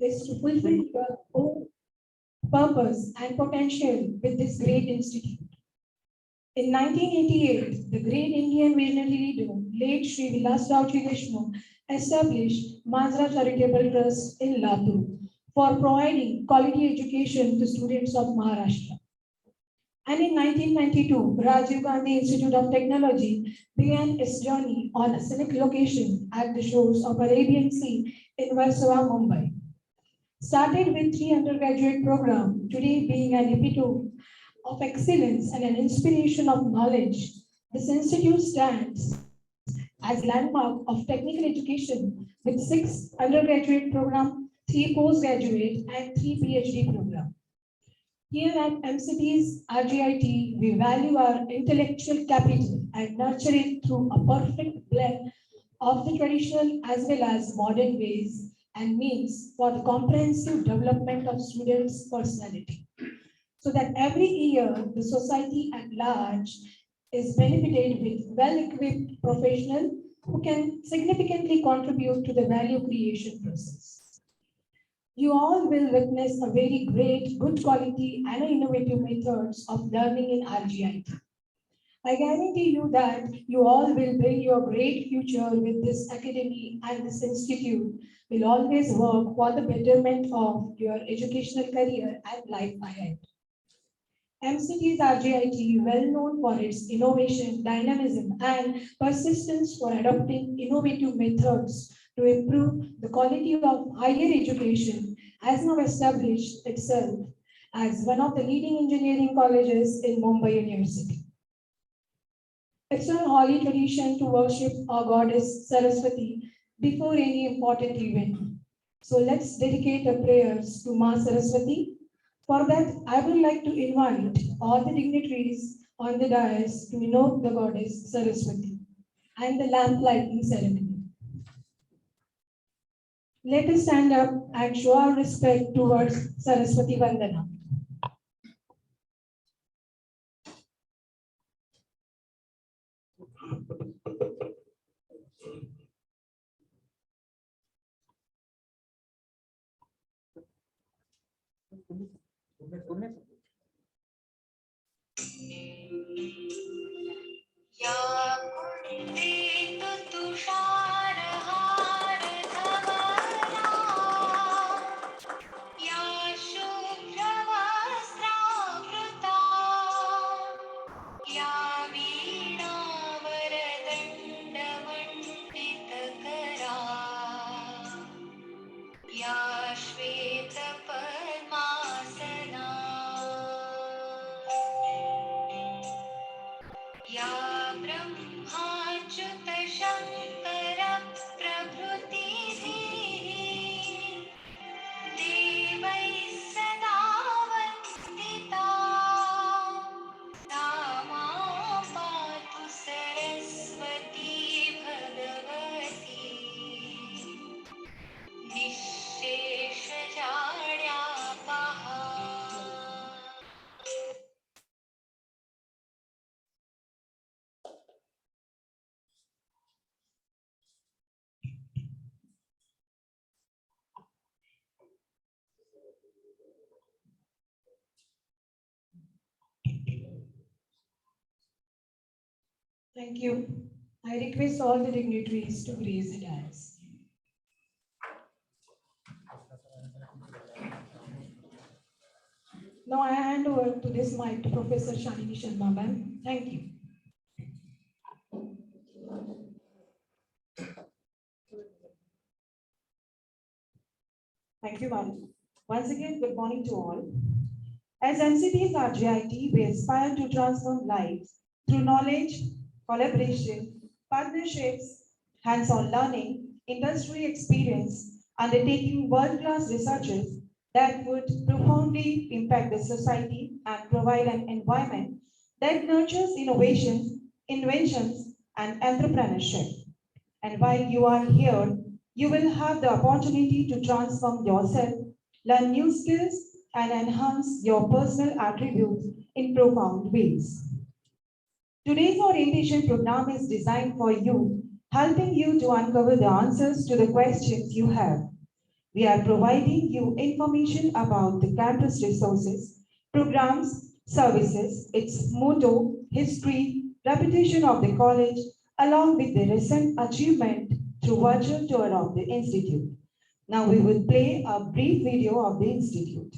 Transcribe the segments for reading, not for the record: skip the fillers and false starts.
is to fulfill your own purpose and potential with this great institute. In 1988, the great Indian visionary leader, late Sri Vilasrao Deshmukh, established Mazra Charitable Trust in Latur for providing quality education to students of Maharashtra. And in 1992, Rajiv Gandhi Institute of Technology began its journey on a scenic location at the shores of Arabian Sea in Warsaw, Mumbai. Started with 3 undergraduate program, today being an epitome of excellence and an inspiration of knowledge, this institute stands as landmark of technical education with 6 undergraduate program, 3 postgraduate and 3 PhD program. Here at MCT's RGIT, we value our intellectual capital and nurture it through a perfect blend of the traditional as well as modern ways and means for the comprehensive development of students' personality. So that every year the society at large is benefited with well-equipped professionals who can significantly contribute to the value creation process. You all will witness a very great, good quality and innovative methods of learning in RGIT. I guarantee you that you all will build your great future with this academy, and this institute will always work for the betterment of your educational career and life ahead. MCT's RGIT, well known for its innovation, dynamism, and persistence for adopting innovative methods to improve the quality of higher education, has now established itself as one of the leading engineering colleges in Mumbai University. It's a holy tradition to worship our goddess Saraswati before any important event. So let's dedicate our prayers to Ma Saraswati. For that, I would like to invite all the dignitaries on the dais to invoke the goddess Saraswati and the lamp lighting ceremony. Let us stand up and show our respect towards Saraswati Vandana. Thank you. I request all the dignitaries to raise the dais. Now I hand over to this mic to Professor Shalini Sharma ma'am. Thank you. Thank you, madam. Once again, good morning to all. As MCT's RGIT, we aspire to transform lives through knowledge, collaboration, partnerships, hands-on learning, industry experience, undertaking world-class researches that would profoundly impact the society and provide an environment that nurtures innovations, inventions, and entrepreneurship. And while you are here, you will have the opportunity to transform yourself, learn new skills, and enhance your personal attributes in profound ways. Today's orientation program is designed for you, helping you to uncover the answers to the questions you have. We are providing you information about the campus resources, programs, services, its motto, history, reputation of the college, along with the recent achievement through virtual tour of the institute. Now we will play a brief video of the institute.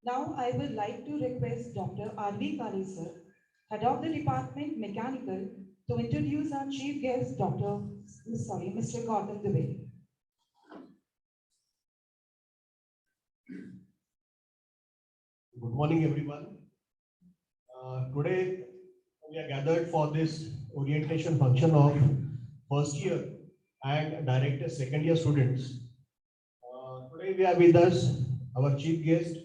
Now I would like to request Dr. R.V. Kali sir, Head of the Department Mechanical, to introduce our chief guest, Mr. Gautam Dubey. Good morning, everyone. Today We are gathered for this orientation function of first year and director second year students. Today we have with us our chief guest,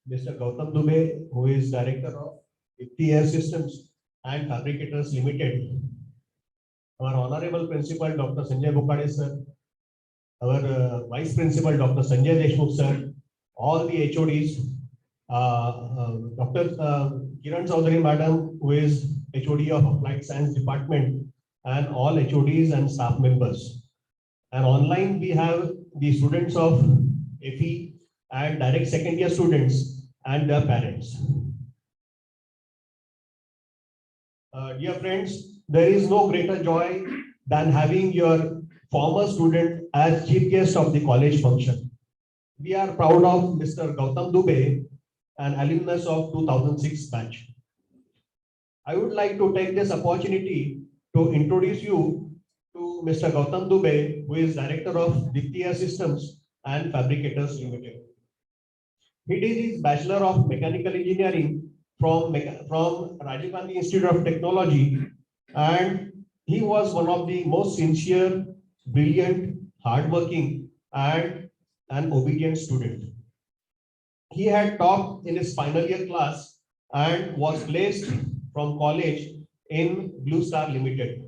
Mr. Gautam Dubey, who is director of Ipti Air Systems and Fabricators Limited. Our honorable principal, Dr. Sanjay Bokade sir, our vice principal, Dr. Sanjay Deshmukh sir, all the HODs, Dr. Kiran Chaudhary madam, who is HOD of Applied Science Department, and all HODs and staff members. And online we have the students of FE and direct second year students and their parents. Dear friends, there is no greater joy than having your former student as chief guest of the college function. We are proud of Mr. Gautam Dubey, an alumnus of 2006 batch. I would like to take this opportunity to introduce you to Mr. Gautam Dubey, who is director of Ipti Systems and Fabricators Limited. He did his Bachelor of Mechanical Engineering from Rajiv Gandhi Institute of Technology, and he was one of the most sincere, brilliant, hardworking, and an obedient student. He had topped in his final year class and was placed from college in Blue Star Limited.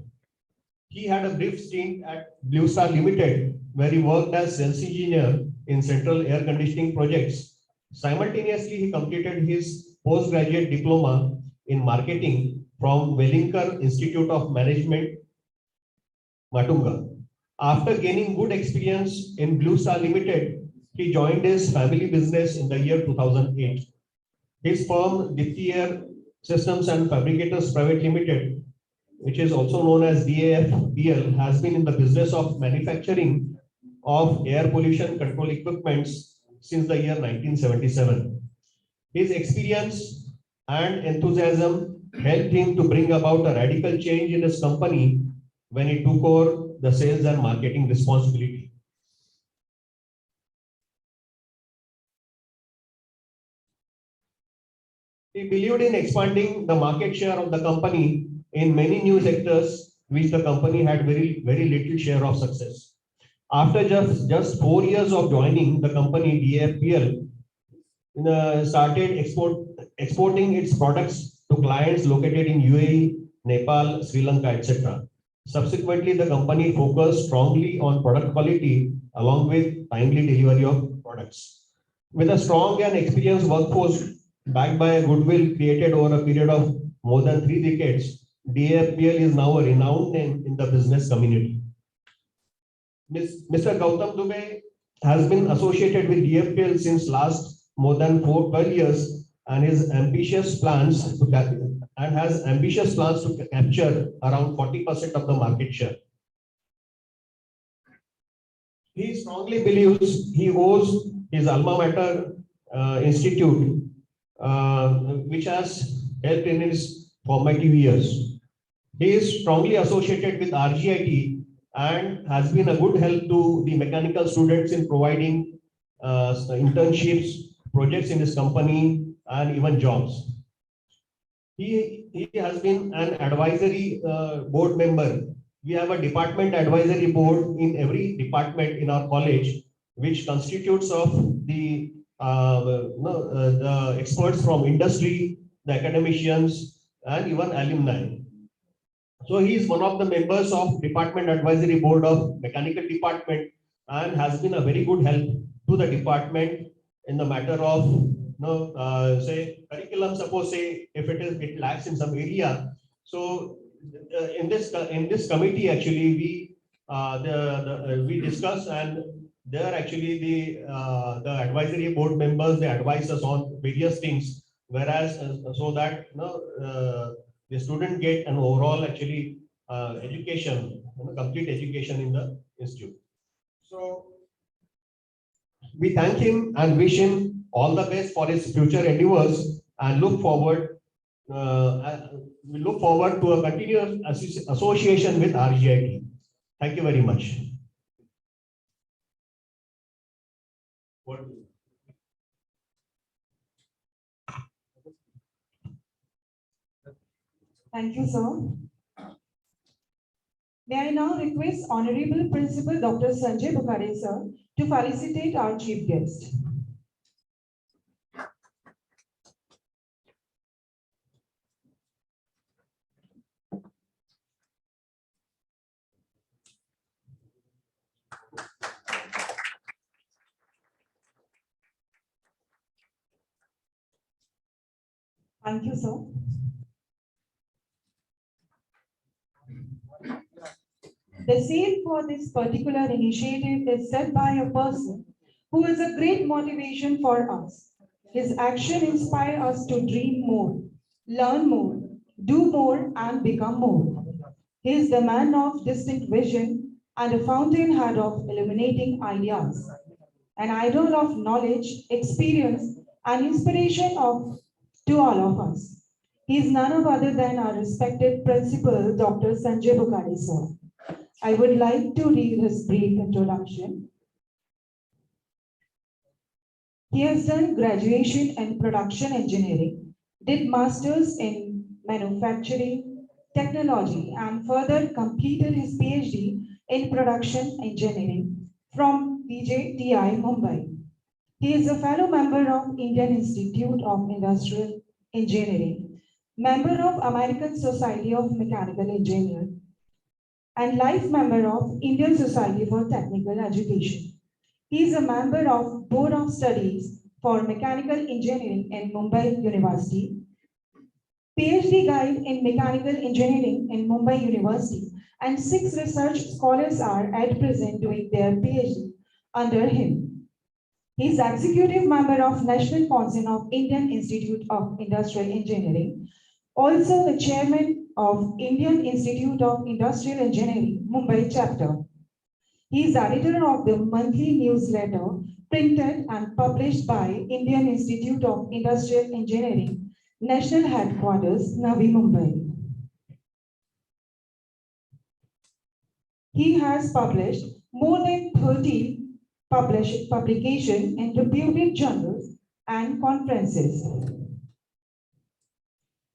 He had a brief stint at Blue Star Limited, where he worked as sales engineer in central air conditioning projects. Simultaneously, he completed his postgraduate diploma in marketing from Wellinger Institute of Management, Matunga. After gaining good experience in Blue Star Limited, he joined his family business in the year 2008. His firm, Ipti Air Systems and Fabricators Private Limited, which is also known as DAFPL, has been in the business of manufacturing of air pollution control equipments since the year 1977. His experience and enthusiasm helped him to bring about a radical change in his company when he took over the sales and marketing responsibility. He believed in expanding the market share of the company in many new sectors, which the company had very little share of success. After just 4 years of joining the company, DFPL started exporting its products to clients located in UAE, Nepal, Sri Lanka, etc. Subsequently, the company focused strongly on product quality along with timely delivery of products. With a strong and experienced workforce backed by a goodwill created over a period of more than 3 decades, DFPL is now a renowned name in the business community. Mr. Gautam Dubey has been associated with DFPL since last more than 12 years and has ambitious plans to capture around 40% of the market share. He strongly believes he owes his alma mater institute, which has helped in his formative years. He is strongly associated with RGIT and has been a good help to the mechanical students in providing internships, projects in his company, and even jobs. He has been an advisory board member. We have a department advisory board in every department in our college, which constitutes of the experts from industry, the academicians, and even alumni. So he is one of the members of Department Advisory Board of Mechanical Department and has been a very good help to the department in the matter of say curriculum. Suppose say if it lacks in some area. So in this committee actually we discuss, and there actually the advisory board members, they advise us on various things, whereas so that the student get an overall actually education, complete education in the institute. So we thank him and wish him all the best for his future endeavors, and we look forward to a continuous association with RGIT. Thank you very much. What? Thank you, sir. May I now request Honorable Principal Dr. Sanjay Bukhare, sir, to felicitate our chief guest. Thank you, sir. The scene for this particular initiative is set by a person who is a great motivation for us. His action inspires us to dream more, learn more, do more, and become more. He is the man of distinct vision and a fountainhead of illuminating ideas, an idol of knowledge, experience, and inspiration to all of us. He is none other than our respected principal, Dr. Sanjay Bukhare, sir. I would like to read his brief introduction. He has done graduation in production engineering, did masters in manufacturing technology, and further completed his PhD in production engineering from PJTI Mumbai. He is a fellow member of Indian Institute of Industrial Engineering, member of American Society of Mechanical Engineers, and life member of Indian Society for Technical Education. He is a member of Board of Studies for Mechanical Engineering in Mumbai University, PhD guide in Mechanical Engineering in Mumbai University, and 6 research scholars are at present doing their PhD under him. He is executive member of National Council of Indian Institute of Industrial Engineering, also the chairman of Indian Institute of Industrial Engineering, Mumbai chapter. He is editor of the monthly newsletter printed and published by Indian Institute of Industrial Engineering, National Headquarters, Navi Mumbai. He has published more than 30 publications in reputed journals and conferences.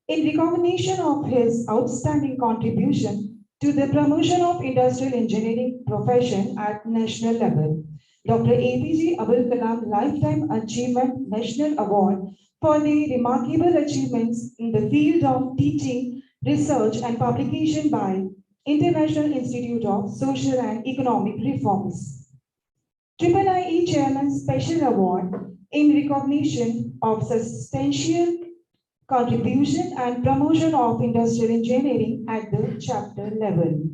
In recognition of his outstanding contribution to the promotion of industrial engineering profession at national level, Dr. APJ Abul Kalam Lifetime Achievement National Award for the remarkable achievements in the field of teaching, research, and publication by International Institute of Social and Economic Reforms. IIIE Chairman Special Award in recognition of substantial contribution and promotion of industrial engineering at the chapter level.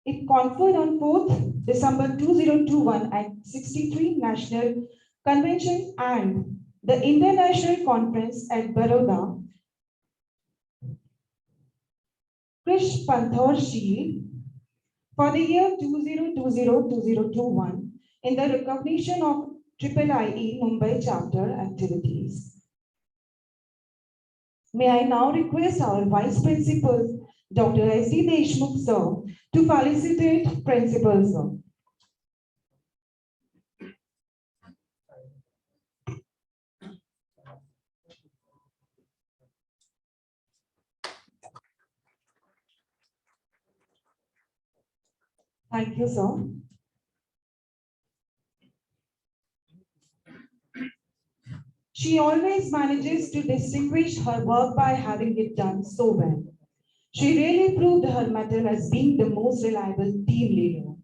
It conferred on 4th December 2021 at 63 National Convention and the International Conference at Baroda, Krish Panthor Shield for the year 2020-2021 in the recognition of IIIE Mumbai chapter activities. May I now request our Vice Principal, Dr. S.D. Deshmukh, sir, to felicitate Principal, sir. Thank you, sir. She always manages to distinguish her work by having it done so well. She really proved her mettle as being the most reliable team leader.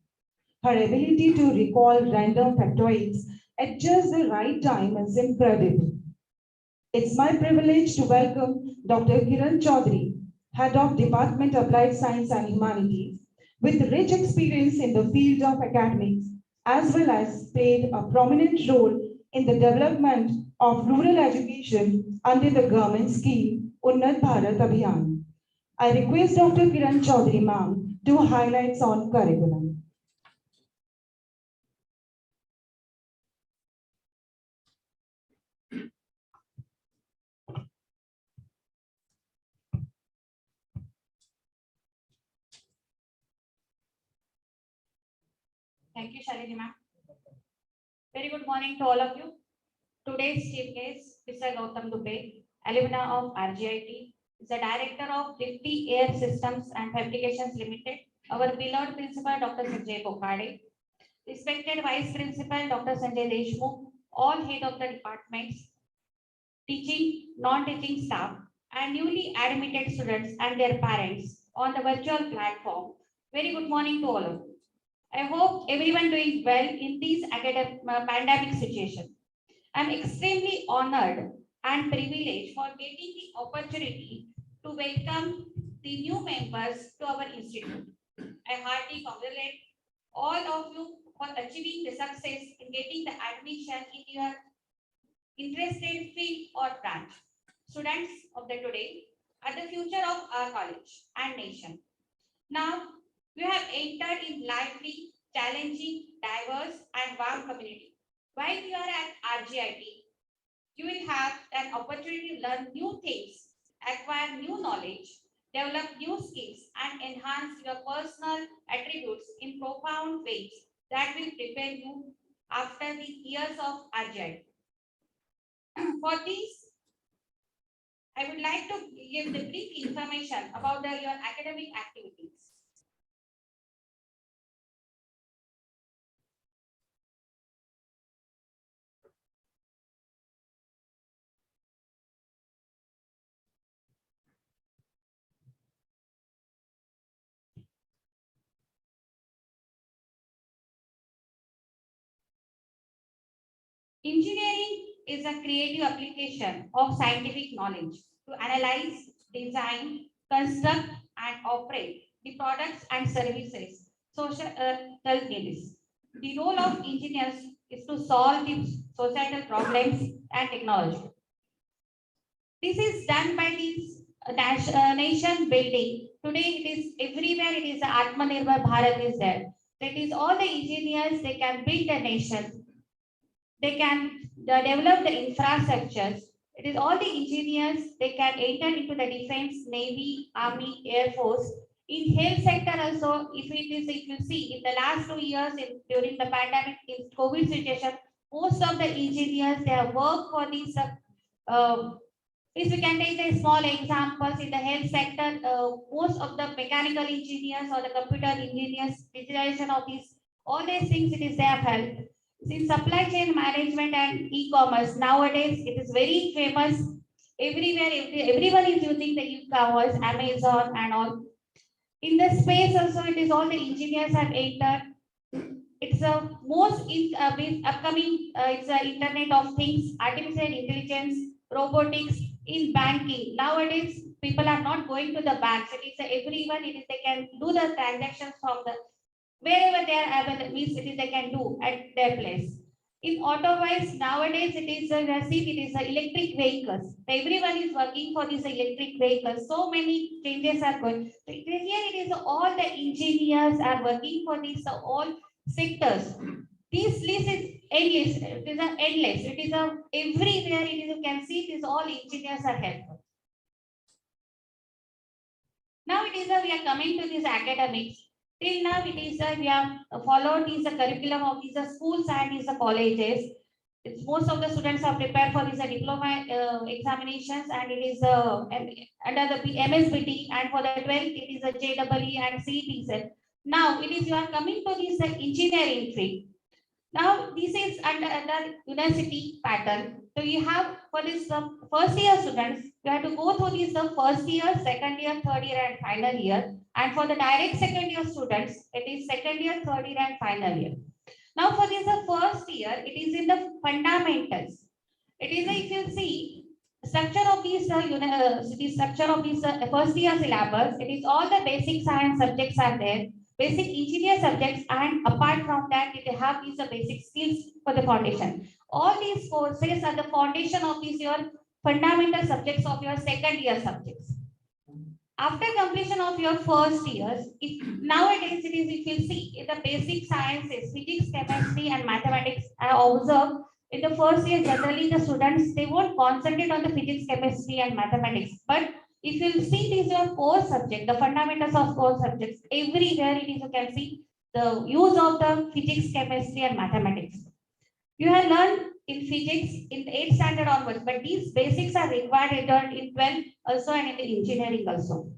Her ability to recall random factoids at just the right time is incredible. It's my privilege to welcome Dr. Kiran Chaudhary, Head of Department Applied Science and Humanities, with rich experience in the field of academics, as well as played a prominent role in the development of rural education under the government scheme Unnat Bharat Abhiyan. I request Dr. Kiran Chaudhary ma'am to highlights on curriculum. Thank you, Shalini ma'am. Very good morning to all of you. Today's chief guest, Mr. Gautam Dubey, alumni of RGIT, is the Director of Lifty Air Systems and Fabrications Limited, our beloved Principal Dr. Sanjay Bokade, respected Vice Principal Dr. Sanjay Deshmukh, all head of the departments, teaching, non-teaching staff, and newly admitted students and their parents on the virtual platform. Very good morning to all of you. I hope everyone doing well in this pandemic situation. I'm extremely honored and privileged for getting the opportunity to welcome the new members to our institute. I heartily congratulate all of you for achieving the success in getting the admission in your interested field or branch. Students of the today are the future of our college and nation. Now, you have entered in lively, challenging, diverse, and warm community. While you are at RGIT, you will have an opportunity to learn new things, acquire new knowledge, develop new skills, and enhance your personal attributes in profound ways that will prepare you after the years of RGIT. For this, I would like to give the brief information about your academic activities. Engineering is a creative application of scientific knowledge to analyze, design, construct, and operate the products and services social needs. The role of engineers is to solve the societal problems and technology. This is done by this nation building. Today it is everywhere, it is Atmanirbhar Bharat is there. That is all the engineers, they can build a nation. They can develop the infrastructures. It is all the engineers, they can enter into the defense, navy, army, air force. In health sector also, if you see in the last 2 years during the pandemic, in COVID situation, most of the engineers, they have worked for these if we can take the small examples in the health sector, most of the mechanical engineers or the computer engineers, digitalization of these, all these things, it is they have helped. In supply chain management and e-commerce, nowadays it is very famous. Everywhere, everyone is using the e-commerce, Amazon and all. In the space also, it is all the engineers have entered. It's a most upcoming, it's the Internet of Things, artificial intelligence, robotics, in banking. Nowadays, people are not going to the banks. It is everyone, it is they can do the transactions from the wherever they are available, means it is they can do at their place. In automobile, nowadays it is electric vehicles. Everyone is working for these electric vehicles. So many changes are going. So here it is all the engineers are working for these all sectors. This list is endless. It is endless. It is everywhere. It is, you can see it is all engineers are helpful. Now it is we are coming to this academics. Till now it is we have followed this curriculum of these schools and these colleges. It's most of the students are prepared for these diploma examinations, and it is under the MSBT, and for the 12th it is a JEE and CET. Now it is you are coming to this engineering field. Now this is under university pattern. So you have for this first year students, you have to go through this first year, second year, third year, and final year. And for the direct second year students, it is second year, third year, and final year. Now for this first year, it is in the fundamentals. It is if you see structure of these structure of these first year syllabus, it is all the basic science subjects are there, basic engineer subjects, and apart from that, it have these basic skills for the foundation. All these courses are the foundation of these your fundamental subjects of your second year subjects. After completion of your first years, nowadays it is, if you see, the basic sciences, physics, chemistry, and mathematics, I observe in the first year, generally the students, they won't concentrate on the physics, chemistry, and mathematics. But if you see these your core subject, the fundamentals of core subjects, everywhere it is, you can see the use of the physics, chemistry, and mathematics. You have learned in physics in the 8th standard onwards, but these basics are required in 12th also and in the engineering also.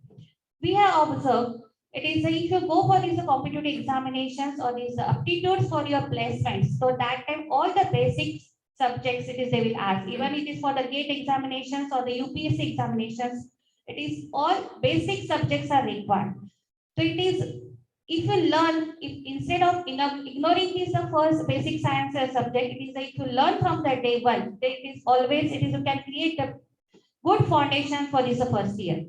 We have observed it is if you go for these competitive examinations or these aptitudes for your placements, so that time all the basic subjects it is they will ask, even it is for the GATE examinations or the UPSC examinations, it is all basic subjects are required. So it is if you learn, if instead of ignoring this the first basic science subject, it is if you learn from the day one, then it is always it is you can create a good foundation for this first year.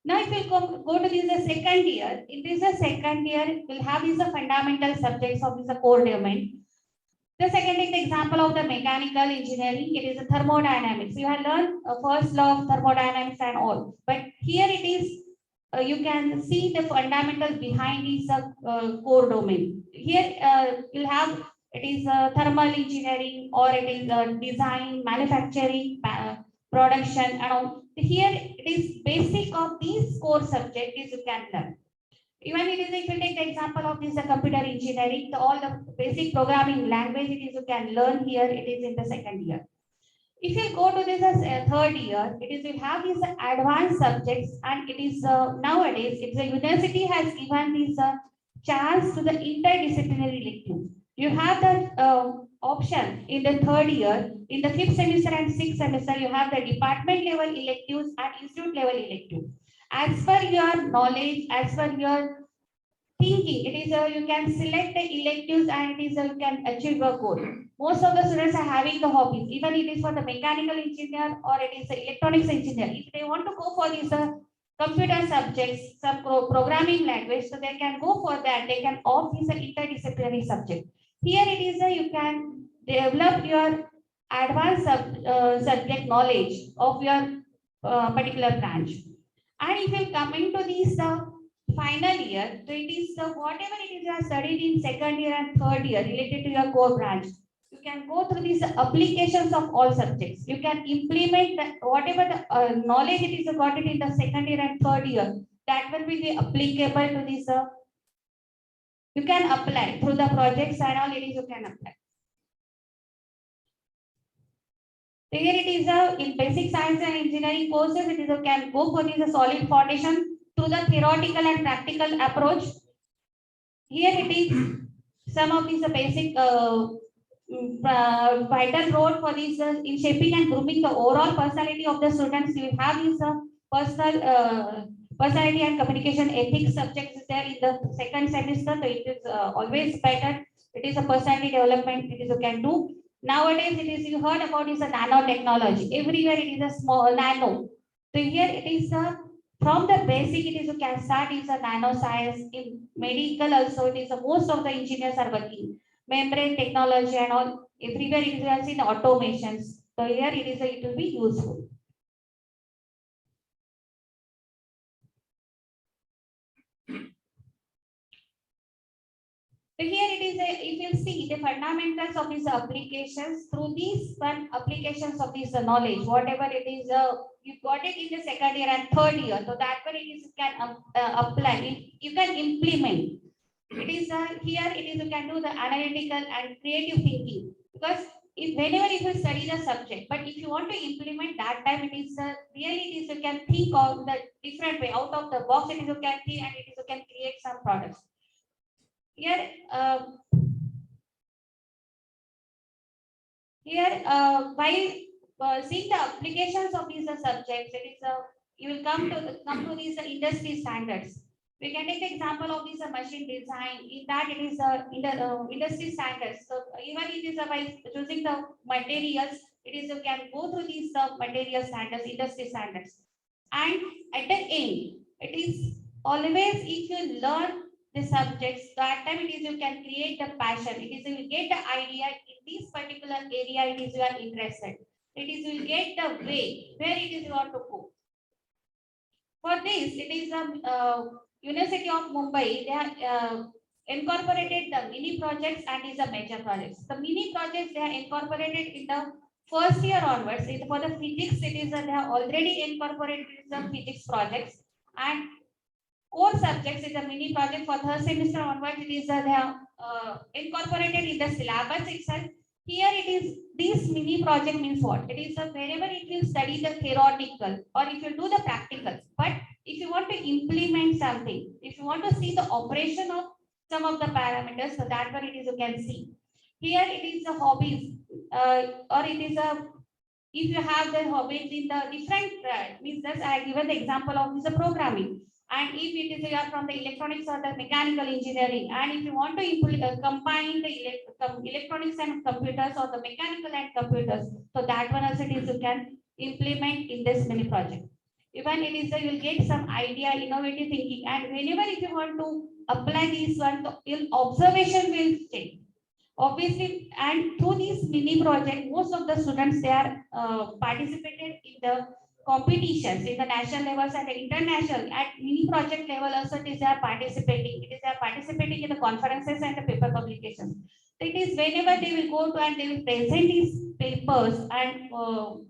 Now, if you go to this second year, in this second year, we'll have these fundamental subjects of this core domain. The second is the example of the mechanical engineering. It is a thermodynamics. You have learned first law of thermodynamics and all, but here it is. You can see the fundamentals behind this core domain. Here you'll have it is thermal engineering or it is design, manufacturing, production, and all. Here it is basic of these core subjects you can learn. Even it is if you take the example of this computer engineering, all the basic programming language it is you can learn here. It is in the second year. If you go to this third year, it is you have these advanced subjects, and it is nowadays it's a university has given this chance to the interdisciplinary elective. You have that option in the third year. In the 5th semester and 6th semester, you have the department level electives and institute level electives. As per your knowledge, as per your thinking, it is you can select the electives and it is you can achieve your goal. Most of the students are having the hobbies, even it is for the mechanical engineer or it is the electronics engineer. If they want to go for these computer subjects, some programming language, so they can go for that. They can opt this interdisciplinary subject. Here it is you can develop your advanced subject knowledge of your particular branch. And if you come into this final year, so it is whatever it is you have studied in second year and third year related to your core branch, you can go through these applications of all subjects. You can implement that whatever the knowledge it is you got it in the second year and third year, that will be applicable to this. You can apply through the projects and all it is you can apply. So here it is in basic science and engineering courses, it is you can go for this solid foundation through the theoretical and practical approach. Here it is some of these basic vital role for this in shaping and grooming the overall personality of the students. You have this personal personality and communication ethics subjects there in the second semester. So it is always better. It is a personality development. It is you can do. Nowadays, it is you heard about is a nanotechnology. Everywhere it is a small nano. So here it is from the basic. It is you can start is a nanoscience in medical also. It is most of the engineers are working membrane technology and all. Everywhere it is you have seen automations. So here it is it will be useful. So here it is if you see the fundamentals of these applications through these one applications of this knowledge, whatever it is you got it in the second year and third year, so that way it is you can apply, you can implement. It is here it is you can do the analytical and creative thinking, because if whenever you study the subject, but if you want to implement that time, it is really it is you can think of the different way out of the box. It is you can think and it is you can create some products. Here, while seeing the applications of these subjects, it is you will come to these industry standards. We can take the example of this machine design. In that, it is in the industry standards. So even it is by choosing the materials, it is you can go through these material standards, industry standards, and at the end, it is always if you learn the subjects, that time it is you can create the passion. It is you will get the idea in this particular area. It is you are interested. It is you will get the way where it is you want to go. For this, it is University of Mumbai. They have incorporated the mini projects and is a major projects. The mini projects they are incorporated in the first year onwards. For the physics, it is they have already incorporated the physics projects, and core subjects is a mini project for third semester onwards. It is they have incorporated in the syllabus itself. Here it is, this mini project means what? It is a wherever it will study the theoretical or if you do the practical. But if you want to implement something, if you want to see the operation of some of the parameters, so that one it is you can see. Here it is the hobbies or it is a, if you have the hobbies in the different, means that I given the example of is the programming. And if it is you are from the electronics or the mechanical engineering, and if you want to combine the electronics and computers or the mechanical and computers, so that one also it is you can implement in this mini project. Even it is you will get some idea, innovative thinking, and whenever if you want to apply this one, your observation will change. Obviously, and through this mini project, most of the students they are participated in the competitions in the national levels and the international at mini project level also it is they are participating. It is they are participating in the conferences and the paper publications. So it is whenever they will go to and they will present these papers and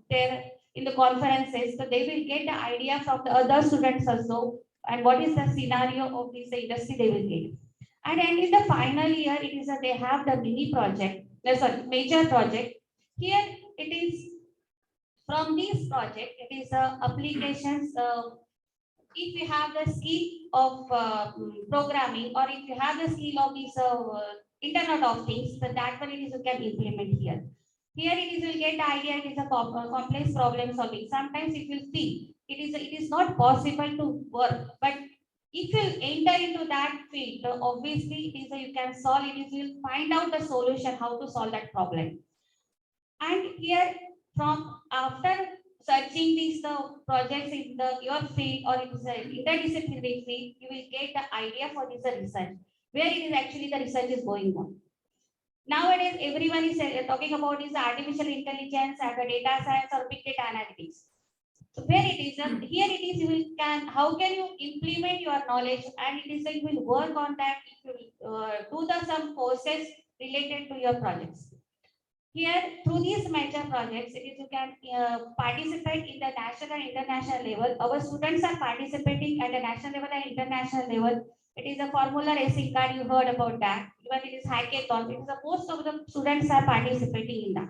their in the conferences, so they will get the idea from the other students also and what is the scenario of this industry they will get. And in the final year, it is that they have the mini project, major project. Here it is from this project, it is applications. If you have the skill of programming or if you have the skill of this Internet of Things, so that one it is you can implement here. Here it is you will get the idea. It is a complex problem solving. Sometimes it will feel it is not possible to work, but if you enter into that field, obviously it is you can solve it. Is you'll find out the solution how to solve that problem. And here from after searching these projects in the your field or in the interdisciplinary field, you will get the idea for this research where it is actually the research is going on. Nowadays, everyone is talking about is artificial intelligence and the data science or big data analytics. So where it is, here it is, you will can, how can you implement your knowledge and it is like you will work on that, you will do the some courses related to your projects. Here, through these major projects, it is you can participate in the national and international level. Our students are participating at the national level and international level. It is a formula racing card, you heard about that. Even it is hackathon, it is a most of the students are participating in that.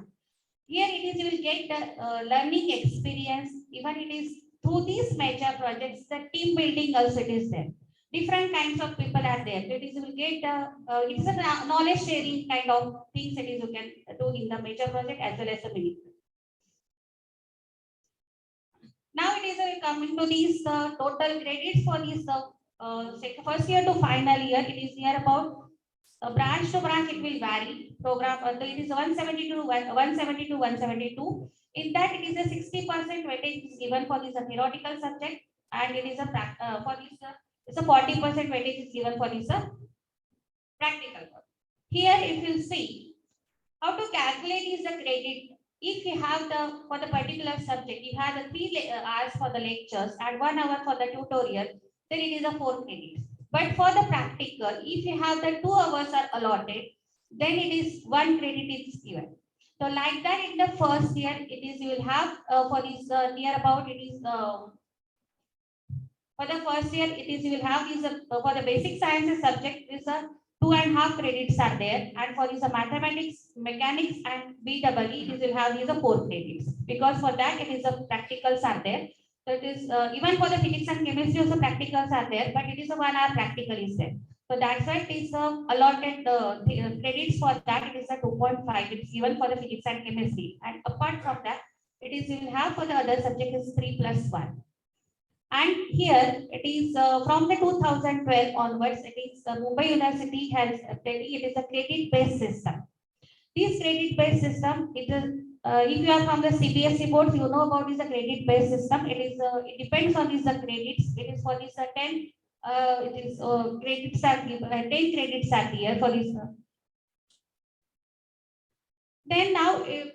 Here it is you will get the learning experience. Even it is through these major projects, the team building also it is there. Different kinds of people are there. It is you will get it is a knowledge sharing kind of things it is you can do in the major project as well as the mini. Now it is coming to these total credits for this first year to final year. It is near about branch to branch, it will vary. Program, it is 172 to 172. In that, it is a 60% weightage is given for this theoretical subject, and it is a for this it's a 40% weightage is given for this practical. Here, if you see how to calculate is the credit. If you have the for the particular subject, you have the 3 hours for the lectures and 1 hour for the tutorial, then it is a 4 credits. But for the practical, if you have the 2 hours are allotted, then it is 1 credit is given. So like that in the first year, it is you will have for this near about it is for the first year it is you will have this for the basic sciences subject is a 2.5 credits are there, and for this mathematics, mechanics and BEE it is will have these 4 credits because for that it is a practicals are there. So it is even for the physics and chemistry also practicals are there, but it is a 1 hour practical is there. So that's why it is allotted credits for that. It is a 2.5. It is given for the physics and chemistry, and apart from that, it is you will have for the other subject is 3 plus 1. And here it is from the 2012 onwards. It is Mumbai University has it is a credit based system. This credit based system, it is. If you are from the CBSE boards, you know about this credit-based system. It is it depends on these credits. It is for this 10. It is credits are given. 10 credits are here for this. Then now, if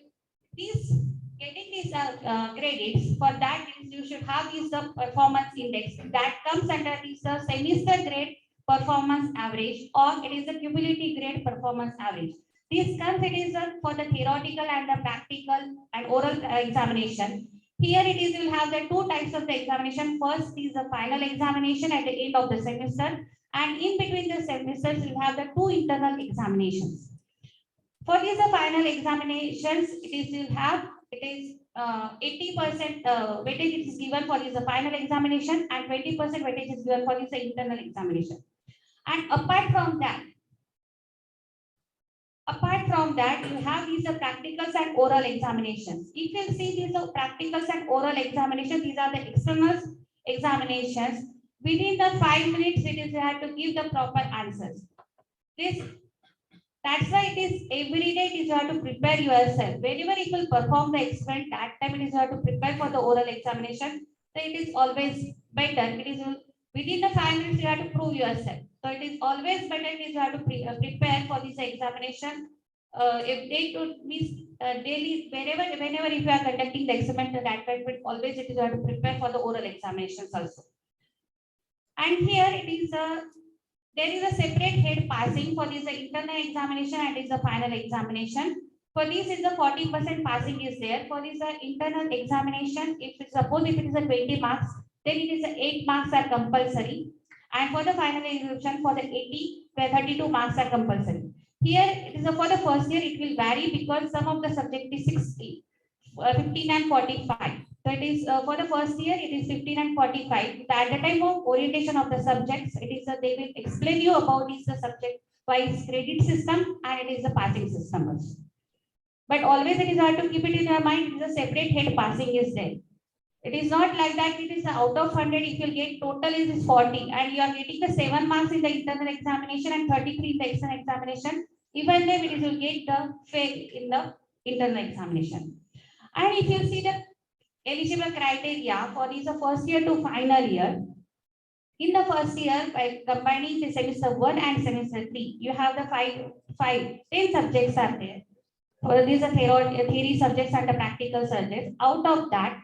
these getting these credits for that, you should have this performance index that comes under this semester grade performance average, or it is the cumulative grade performance average. This comes, it is for the theoretical and the practical and oral examination. Here it is, you will have the 2 types of the examination. First is the final examination at the end of the semester, and in between the semesters, you will have the 2 internal examinations. For these final examinations, it is 80% weightage is given for this final examination and 20% weightage is given for this internal examination. And apart from that, you have these practicals and oral examinations. If you see these practicals and oral examinations, these are the external examinations. Within the 5 minutes, it is you have to give the proper answers. That's why it is every day it is you have to prepare yourself. Whenever you will perform the experiment, that time it is you have to prepare for the oral examination. So it is always better. It is within the 5 minutes you have to prove yourself. So it is always better it is you have to prepare for this examination. If they could miss daily, whenever if you are conducting the experiment, that time always it is you have to prepare for the oral examinations also. And here it is there is a separate head passing for this internal examination and is the final examination. For this is the 40% passing is there. For this internal examination, suppose if it is a 20 marks, then it is 8 marks are compulsory. And for the final examination for the 80, where 32 marks are compulsory. Here it is for the first year, it will vary because some of the subject is 60, 15 and 45. So it is for the first year, it is 15 and 45. At the time of orientation of the subjects, it is they will explain you about this subject wise credit system and it is the passing system also. But always it is hard to keep it in your mind. It is a separate head passing is there. It is not like that. It is out of 100. If you get total is 40 and you are getting the 7 marks in the internal examination and 33 in the external examination. Even then it is you get the fail in the internal examination. And if you see the eligible criteria for this first year to final year, in the first year by combining the semester 1 and semester 3, you have the 10 subjects are there. For these are theory subjects and the practical subjects. Out of that,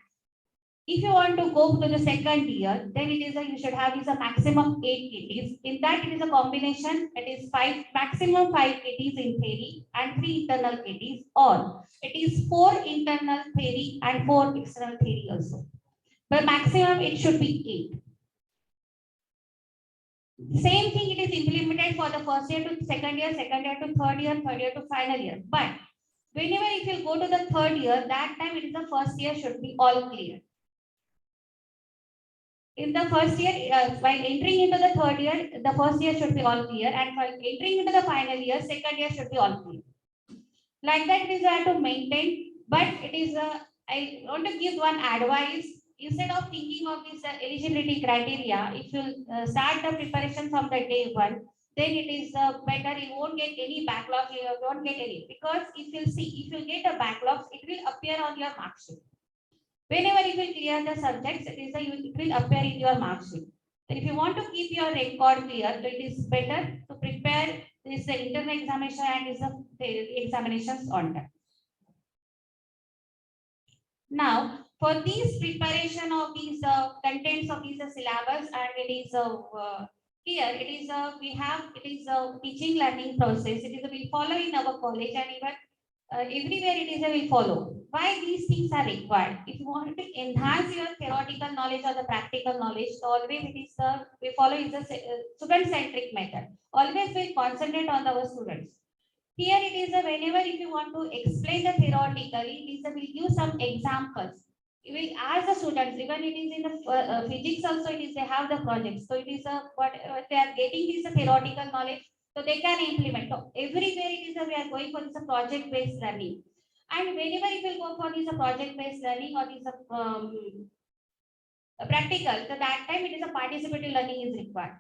if you want to go to the second year, then it is you should have is a maximum 8 KTs. In that, it is a combination. It is maximum 5 KTs in theory and 3 internal KTs, or it is 4 internal theory and 4 external theory also. But maximum it should be 8. Same thing it is implemented for the first year to second year to third year to final year. But whenever if you go to the third year, that time it is the first year should be all clear. In the first year, while entering into the third year, the first year should be all clear, and while entering into the final year, second year should be all clear. Like that, it is hard to maintain, but it is. I want to give one advice. Instead of thinking of this eligibility criteria, if you start the preparation from the day one, then it is better. You won't get any backlog. You won't get any, because if you get a backlog, it will appear on your mark sheet. Whenever you will clear the subjects, it will appear in your mark sheet. So if you want to keep your record clear, it is better to prepare this internal examination and the examinations on time. Now, for this preparation of these contents of these syllabus, and it is here it is a teaching learning process. It is we follow in our college, and even everywhere it is we follow. Why these things are required? If you want to enhance your theoretical knowledge or the practical knowledge, so always it is we follow is the student-centric method. Always we concentrate on our students. Here it is whenever if you want to explain the theoretically, it is we give some examples. We ask the students, even it is in the physics also, it is they have the projects. So it is what they are getting is a theoretical knowledge, so they can implement. So everywhere it is we are going for this project-based learning. And whenever it will go for this project-based learning or this practical, so that time it is a participative learning is required.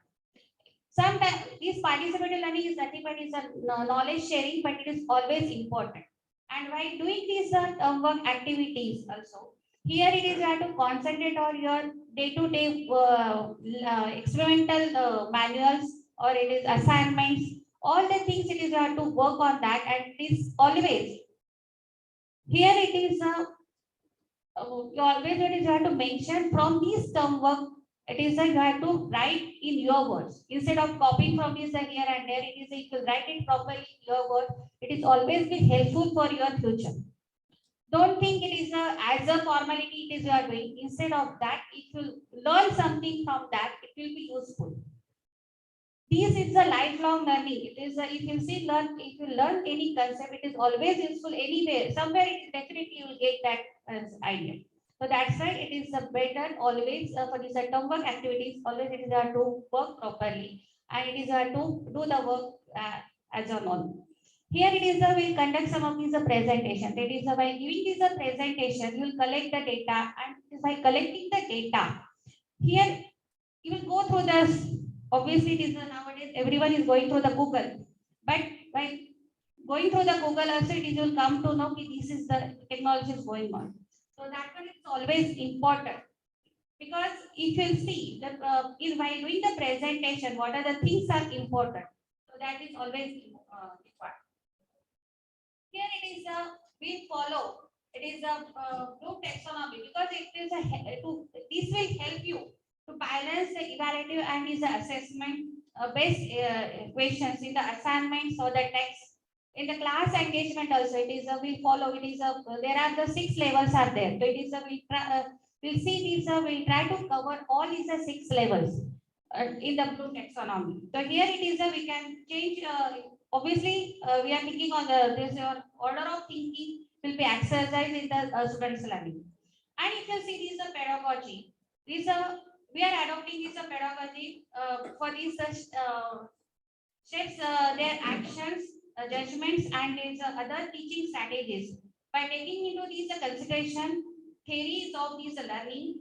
Sometimes this participative learning is nothing but is a knowledge sharing, but it is always important. And while doing these work activities also, here it is you have to concentrate on your day-to-day experimental manuals, or it is assignments, all the things it is you have to work on that, and it is always here it is you always it is you have to mention from these term work. It is you have to write in your words instead of copying from this here and there. It is if you write it properly in your words, it is always be helpful for your future. Don't think it is as a formality it is you are doing. Instead of that, if you learn something from that, it will be useful. This is a lifelong learning. It is if you see if you learn any concept, it is always useful anywhere. Somewhere it is definitely you will get that idea. So that's why it is better always for these term work activities. Always it is to work properly and it is to do the work as a norm. Here it is we'll conduct some of these presentation. That is by giving this presentation, you will collect the data, and by collecting the data, here you will go through this. Obviously, it is nowadays everyone is going through the Google, but by going through the Google also, it is you will come to know that this is the technology is going on. So that one is always important because if you see that is by doing the presentation, what are the things are important. So that is always required. Here it is we follow. It is a group taxonomy because it is this will help you to balance the evaluative and is the assessment based questions in the assignments or the text. In the class engagement also it is we follow. It is there are the 6 levels are there. So it is we'll see these we'll try to cover all these 6 levels in the blue taxonomy. So here it is we can change. Obviously, we are thinking on this your order of thinking will be exercised in the students' learning. And if you see this pedagogy, this we are adopting this pedagogy for these shapes their actions, judgments, and these other teaching strategies by taking into these consideration theories of these learning,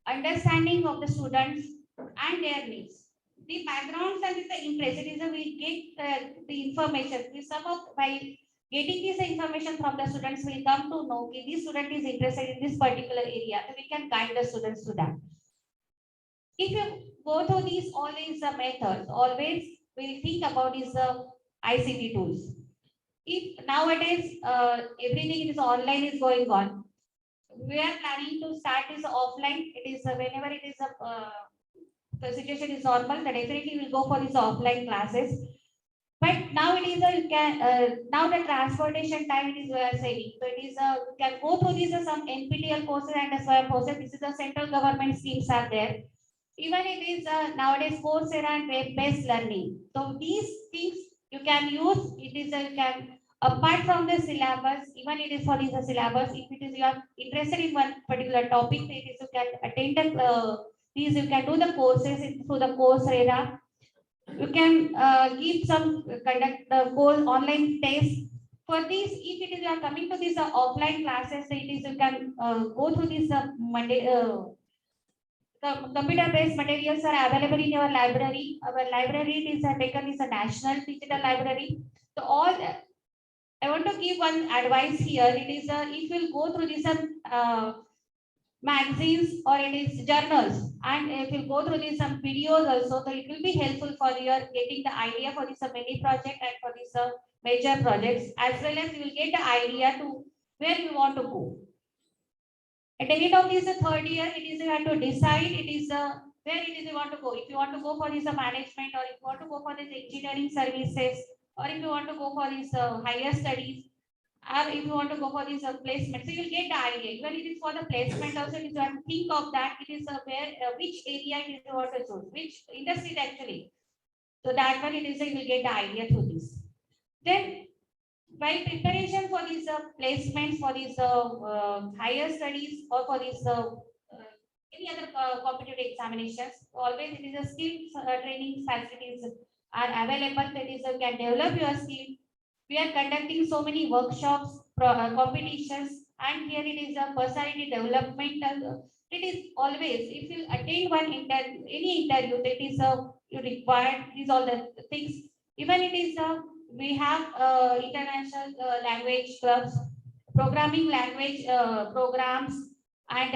understanding of the students and their needs. The backgrounds and the interest, it is we get the information. We some of by getting this information from the students, we come to know if this student is interested in this particular area, so we can guide the students to that. If you go through these all these methods, always we'll think about these ICT tools. If nowadays everything is online is going on, we are planning to start this offline. It is whenever it is the situation is normal, then definitely will go for these offline classes. But now it is you can now the transportation time it is we are saving. So it is you can go through these some NPTEL courses and SYM courses. This is the central government schemes are there. Even it is nowadays Coursera and web-based learning. So these things you can use. It is you can apart from the syllabus, even it is for this syllabus. If it is you are interested in one particular topic, it is you can attend the these you can do the courses through the Coursera. You can give some conduct the course online test. For this, if it is you are coming to these offline classes, it is you can go through this Monday. The computer-based materials are available in your library. Our library is taken is a national digital library. So all I want to give one advice here. It is if you go through this magazines or it is journals, and if you go through this some videos also, so it will be helpful for your getting the idea for this mini project and for this major projects, as well as you will get the idea to where you want to go. At the end of this third year, it is you have to decide it is where it is you want to go. If you want to go for this management, or if you want to go for this engineering services, or if you want to go for this higher studies, or if you want to go for this placement, so you'll get the idea. Even it is for the placement also, it is you have to think of that. It is where which area it is you want to choose, which industry actually. So that one it is you will get the idea through this. Then by preparation for these placements for these higher studies or for these any other competitive examinations, always it is a skill training facilities are available. That is you can develop your skill. We are conducting so many workshops, competitions, and here it is a personality developmental. It is always if you attend one any interview, that is you require these all the things. Even it is we have international language clubs, programming language programs, and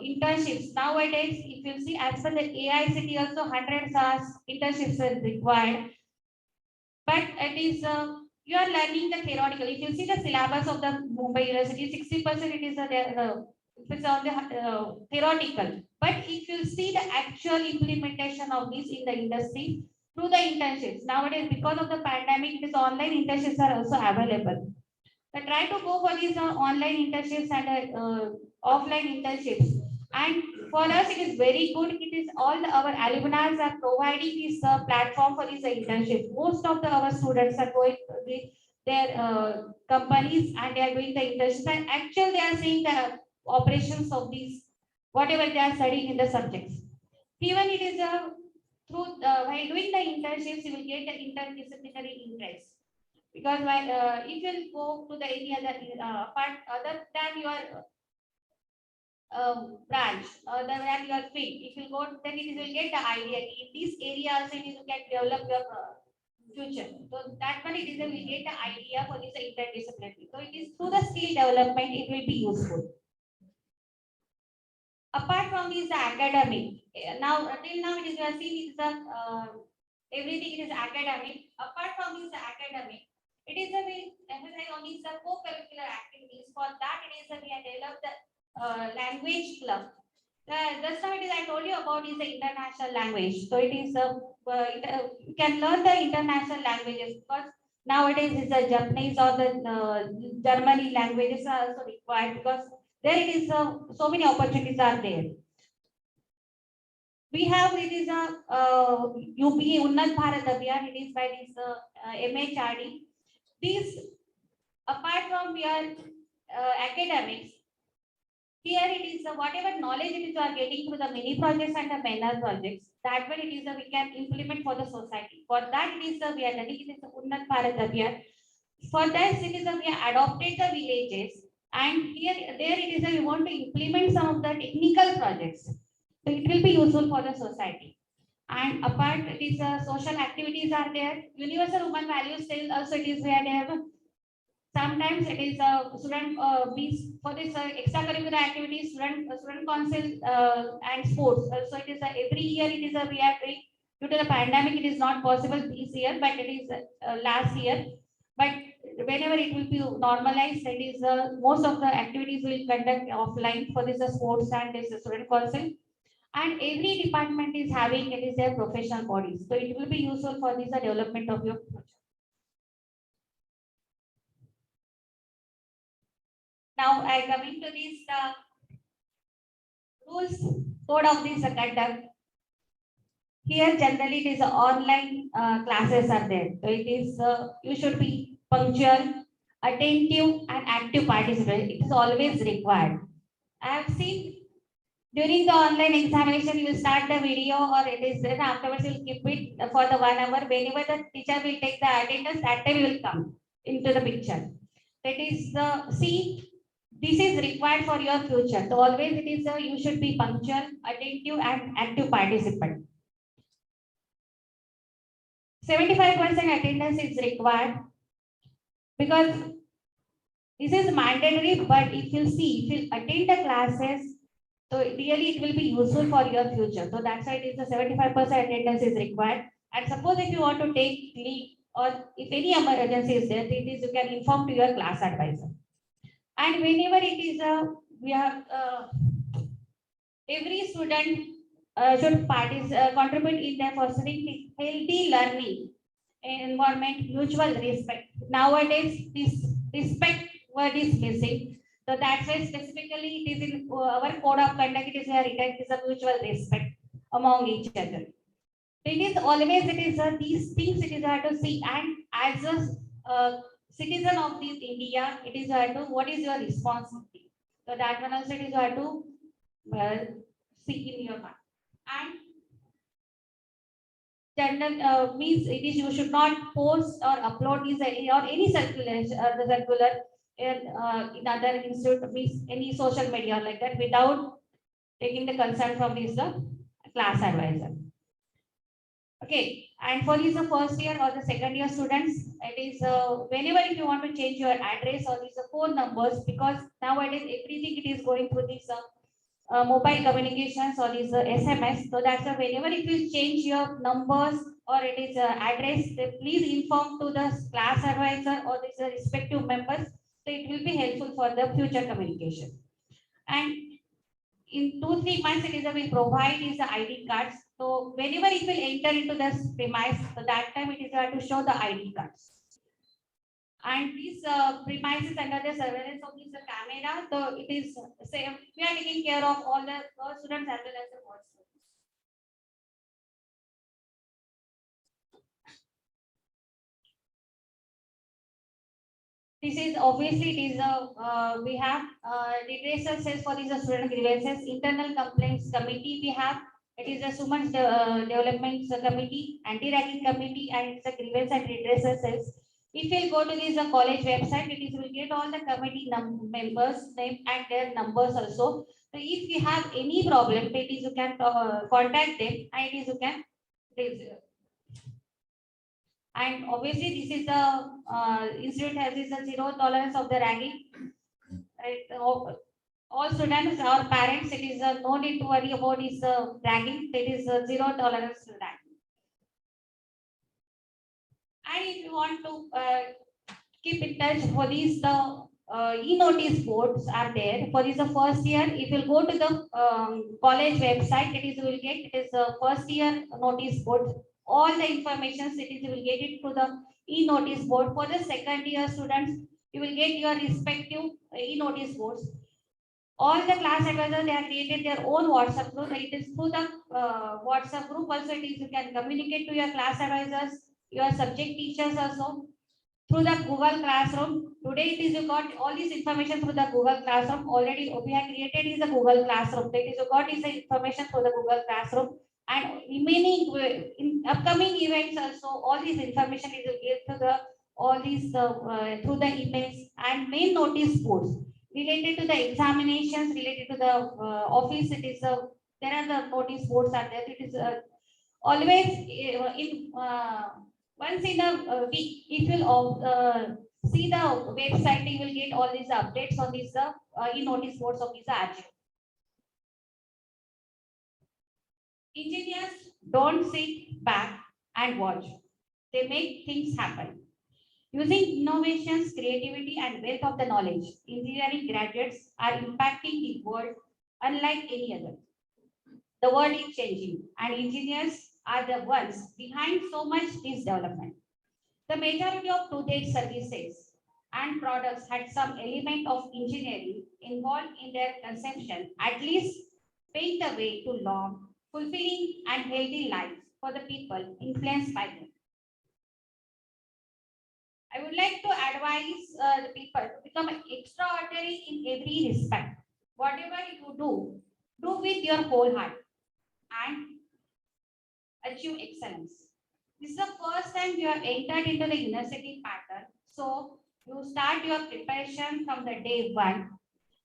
internships. Nowadays, if you see, as per the AICT, also hundreds of internships are required. But it is you are learning the theoretical. If you see the syllabus of the Mumbai University, 60% it is it's on the theoretical. But if you see the actual implementation of this in the industry, through the internships. Nowadays, because of the pandemic, this online internships are also available. So try to go for these online internships and offline internships. And for us, it is very good. It is all our alumni are providing this platform for this internship. Most of our students are going to their companies and they are doing the internship. And actually, they are seeing the operations of these, whatever they are studying in the subjects. Even it is through while doing the internships, you will get the interdisciplinary interest. Because while if you go to the any other part other than your branch, other than your field, if you go, then it will get the idea. In this area also, you can develop your future. So that one it is will get the idea for this interdisciplinary. So it is through the skill development it will be useful. Apart from this academic, now till now it is you are seeing is the everything it is academic. Apart from this academic, it is a we emphasize on these co-curricular activities. For that it is we have developed the language club. Just now it is I told you about is the international language. So it is you can learn the international languages because nowadays is the Japanese or the Germany languages are also required because there it is so many opportunities are there. We have it is a UPA Unnat Bharat Abhiyan. It is by this MHRD. These apart from your academics. Here it is whatever knowledge it is you are getting through the mini projects and the minor projects. That way it is we can implement for the society. For that it is we are running it is Unnat Bharat Abhiyan. For that it is we have adopted the villages and here there it is we want to implement some of the technical projects. So it will be useful for the society. And apart it is social activities are there. Universal human values still also it is where they have. Sometimes it is student for this extracurricular activities, student council and sports. So it is every year it is we are doing due to the pandemic. It is not possible this year, but it is last year. But whenever it will be normalized, it is most of the activities will conduct offline for this sports and this student council. And every department is having it is their professional bodies. So it will be useful for this development of your future. Now I coming to this rules code of this conduct. Here generally it is online classes are there. So it is you should be punctual, attentive, and active participant. It is always required. I have seen during the online examination you will start the video or it is then afterwards you will keep it for the 1 hour. Whenever the teacher will take the attendance, that time you will come into the picture. That is the see. This is required for your future. So always it is you should be punctual, attentive, and active participant. 75% attendance is required because this is mandatory. But if you see, if you attend the classes, so really it will be useful for your future. So that's why it is the 75% attendance is required. And suppose if you want to take leave or if any emergency is there, it is you can inform to your class advisor. And whenever it is we have every student should contribute in their fostering healthy learning environment, mutual respect. Nowadays, this respect word is missing. So that's why specifically it is in our code of conduct. It is where it is a mutual respect among each other. It is always it is these things it is hard to see, and as a citizen of this India, it is hard to what is your responsibility. So that one also it is hard to see in your mind. And general means it is you should not post or upload these or any circulation the circular in other institute means any social media like that without taking the consent from this class advisor. Okay, and for these first year or the second year students, it is whenever if you want to change your address or these phone numbers, because nowadays everything it is going through this mobile communications or this SMS. So that's whenever if you change your numbers or it is address, please inform to the class advisor or this respective members. So it will be helpful for the future communication. And in 2-3 months, it is we provide is the ID cards. So whenever it will enter into the premise, so that time it is to show the ID cards. And this premises under the surveillance of this camera, so it is same. We are taking care of all the students as well as the board students. This is obviously it is a we have redressal cells for these student grievances, internal complaints committee we have. It is a Suman's development committee, anti-ragging committee, and it's a grievance and redressal cells. If you go to this college website, it is will get all the committee members name and their numbers also. So if you have any problem, it is you can contact them and it is you can raise it. And obviously, this is the institute has this zero tolerance of the ragging. Right? All students or parents, it is no need to worry about this ragging. It is zero tolerance to ragging. And if you want to keep in touch for these, the e-notice boards are there. For this, the first year, if you go to the college website, it is you will get it is the first year notice board. All the information it is you will get it to the e-notice board. For the second year students, you will get your respective e-notice boards. All the class advisors, they have created their own WhatsApp group. It is through the WhatsApp group also. It is you can communicate to your class advisors, your subject teachers also through the Google Classroom. Today it is you got all this information through the Google Classroom. Already we have created is a Google Classroom. That is you got is the information through the Google Classroom. And remaining in upcoming events also, all this information is given to the all these through the emails and main notice boards related to the examinations, related to the office. It is there are the notice boards are there. It is always in once in a week. If you will see the website, you will get all these updates on this e-notice boards of this RG. Engineers don't sit back and watch. They make things happen. Using innovations, creativity, and wealth of the knowledge, engineering graduates are impacting the world unlike any other. The world is changing, and engineers are the ones behind so much this development. The majority of today's services and products had some element of engineering involved in their conception, at least paving the way to long, fulfilling, and healthy lives for the people influenced by them. I would like to advise the people to become extraordinary in every respect. Whatever you do with your whole heart and achieve excellence. This is the first time you have entered into the university pattern. So you start your preparation from the day one.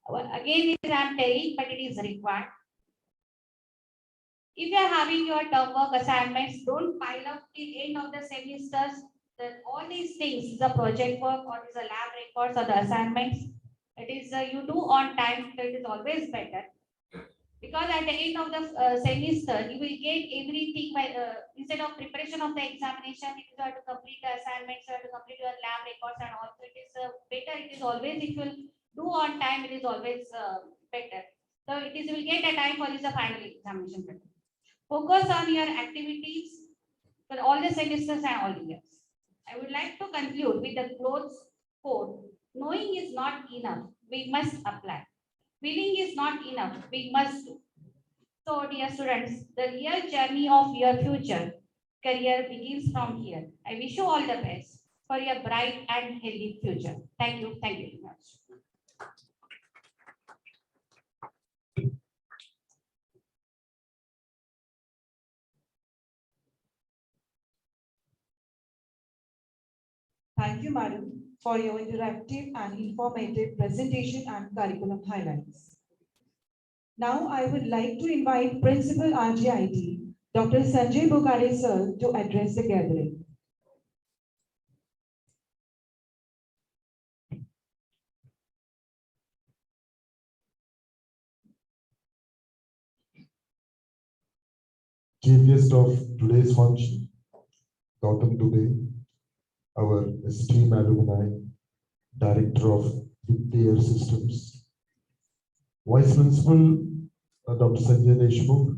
Again, this I am telling, but it is required. If you are having your term work assignments, don't pile up till end of the semesters. That all these things, the project work or is the lab records or the assignments, it is you do on time, so it is always better. Because at the end of the semester, you will get everything by instead of preparation of the examination, you have to complete the assignments, you have to complete your lab records, and also it is better. It is always if you do on time, it is always better. So it is you will get a time for this final examination. Focus on your activities for all the semesters and all the years. I would like to conclude with the close quote: knowing is not enough, we must apply. Willing is not enough, we must do. So, dear students, the real journey of your future career begins from here. I wish you all the best for your bright and healthy future. Thank you. Thank you very much. Thank you, madam, for your interactive and informative presentation and curriculum highlights. Now, I would like to invite Principal RGIT, Dr. Sanjay Bogare sir, to address the gathering. Chief guest of today's function, Gautam Dubey, our esteemed alumni, Director of Air Systems, Vice Principal Dr. Sanjay Deshmukh,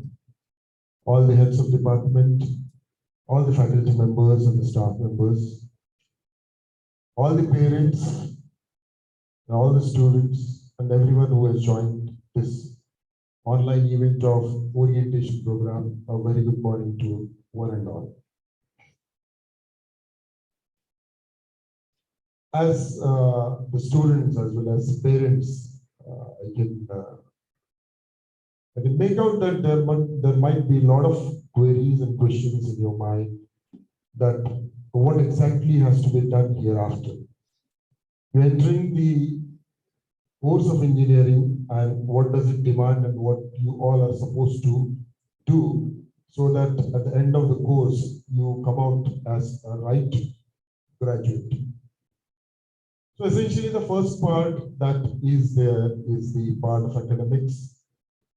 all the heads of department, all the faculty members and the staff members, all the parents, and all the students, and everyone who has joined this online event of orientation program. A very good morning to one and all. As the students as well as parents, I can make out that there might be a lot of queries and questions in your mind that what exactly has to be done hereafter. You're entering the course of engineering and what does it demand and what you all are supposed to do so that at the end of the course you come out as a right graduate. So essentially the first part that is there is the part of academics,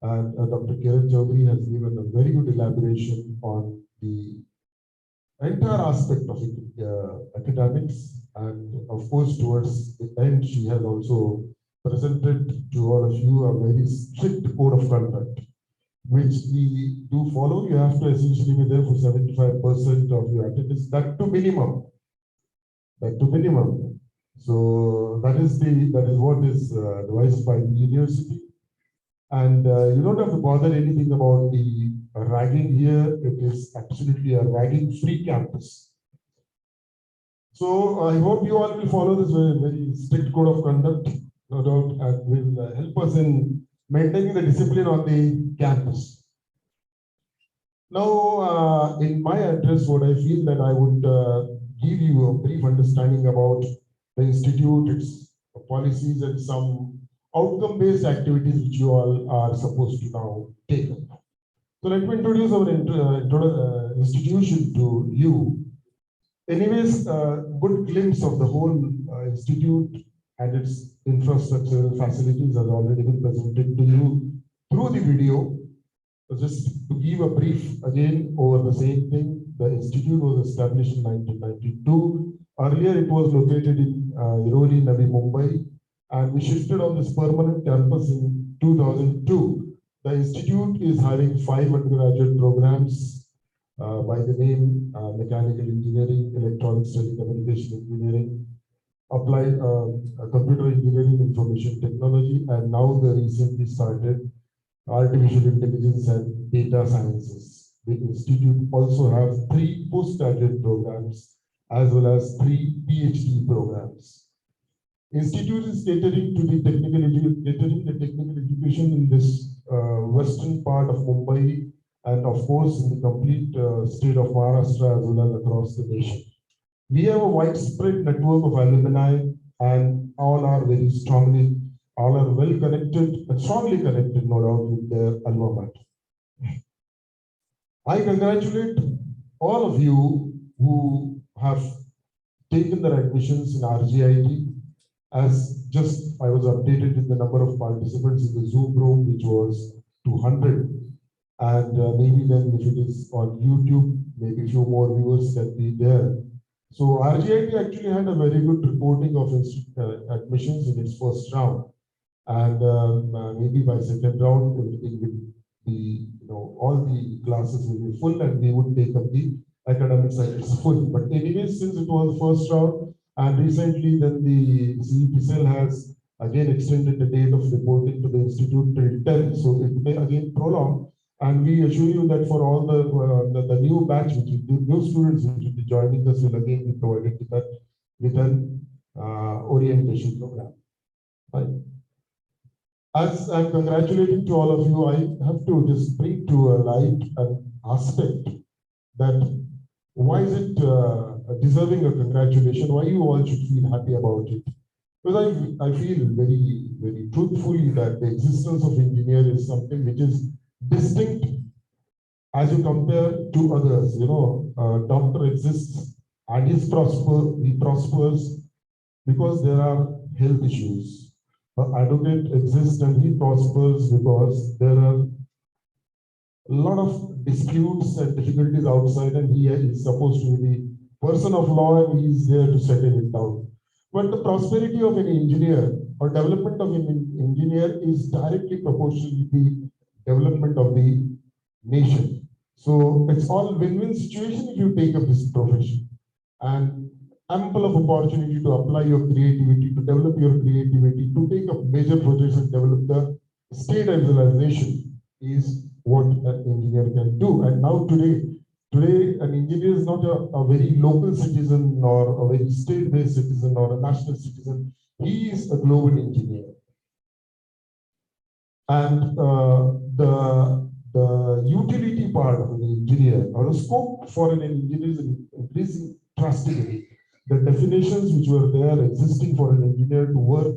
and Dr. Kiran Chaudhary has given a very good elaboration on the entire aspect of academics, and of course towards the end she has also presented to all of you a very strict code of conduct which we do follow. You have to essentially be there for 75% of your attendance, that to minimum. So that is what is advised by the university, and you don't have to bother anything about the ragging here. It is absolutely a ragging-free campus. So I hope you all will follow this very strict code of conduct, no doubt, and will help us in maintaining the discipline on the campus. Now, in my address, what I feel that I would give you a brief understanding about the institute, its policies, and some outcome-based activities which you all are supposed to now take up. So let me introduce our institution to you. Anyways, good glimpse of the whole institute and its infrastructural facilities has already been presented to you through the video. So just to give a brief again over the same thing, the institute was established in 1992. Earlier it was located in Irori, Navi Mumbai, and we shifted on this permanent campus in 2002. The institute is having 5 undergraduate programs by the name Mechanical Engineering, Electronics, Telecommunication Engineering, Applied Computer Engineering, Information Technology, and now the recently started Artificial Intelligence and Data Sciences. The institute also have 3 postgraduate programs as well as 3 PhD programs. Institute is catering the technical education in this western part of Mumbai, and of course in the complete state of Maharashtra as well as across the nation. We have a widespread network of alumni, and all are well connected and strongly connected, no doubt, with their alma mater. I congratulate all of you who have taken their admissions in RGIT. As just I was updated with the number of participants in the Zoom room, which was 200. And maybe then if it is on YouTube, maybe a few more viewers can be there. So RGIT actually had a very good reporting of admissions in its first round. And maybe by second round, everything will be, all the classes will be full and we would take up the academic side, it's full. But anyway, since it was the first round, and recently then the CEP cell has again extended the date of reporting to the institute till 10, so it may again prolong. And we assure you that for all the new batch, new students which will be joining us, will again be provided with an orientation program. Right. As I'm congratulating to all of you, I have to just bring to a light an aspect that why is it deserving a congratulation, why you all should feel happy about it. Because I feel very, very truthfully that the existence of engineer is something which is distinct as you compare to others. Doctor exists and he prospers because there are health issues. Advocate exists and he prospers because there are a lot of disputes and difficulties outside, and he is supposed to be the person of law and he is there to settle it down. But the prosperity of an engineer or development of an engineer is directly proportional to the development of the nation. So it's all win-win situation if you take up this profession. And ample of opportunity to apply your creativity, to develop your creativity, to take up major projects and develop the state as well as nation is what an engineer can do. And now today an engineer is not a very local citizen or a very state-based citizen or a national citizen. He is a global engineer. And the utility part of an engineer or the scope for an engineer is increasing drastically. The definitions which were there existing for an engineer to work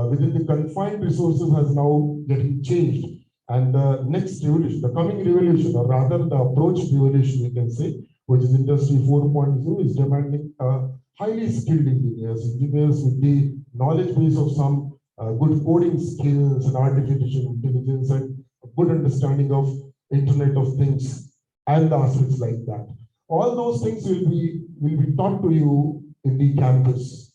within the confined resources has now getting changed. And the next revolution, the coming revolution, or rather the approach revolution, we can say, which is Industry 4.0, is demanding highly skilled engineers with the knowledge base of some good coding skills and artificial intelligence and a good understanding of Internet of Things and the aspects like that. All those things will be taught to you in the campus.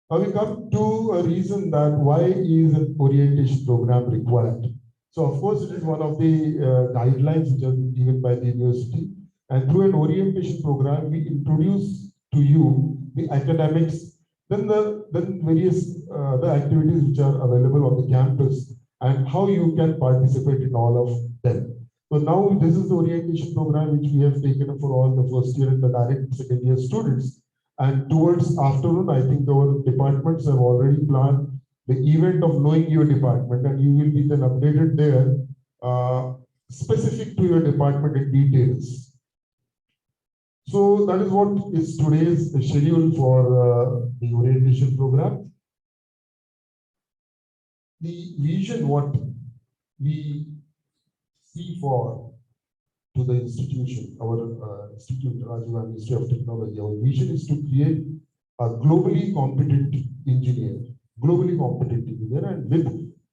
Now we come to a reason that why is an orientation program required. So of course it is one of the guidelines which are given by the university, and through an orientation program we introduce to you the academics, then various the activities which are available on the campus and how you can participate in all of them. So now this is the orientation program which we have taken up for all the first year and the direct second year students. And towards afternoon, I think our departments have already planned the event of knowing your department, and you will be then updated there specific to your department in details. So that is what is today's schedule for the orientation program. The vision what we see for to the institution, our institute, Rajiv Gandhi Institute of Technology, our vision is to create a globally competent engineer, and with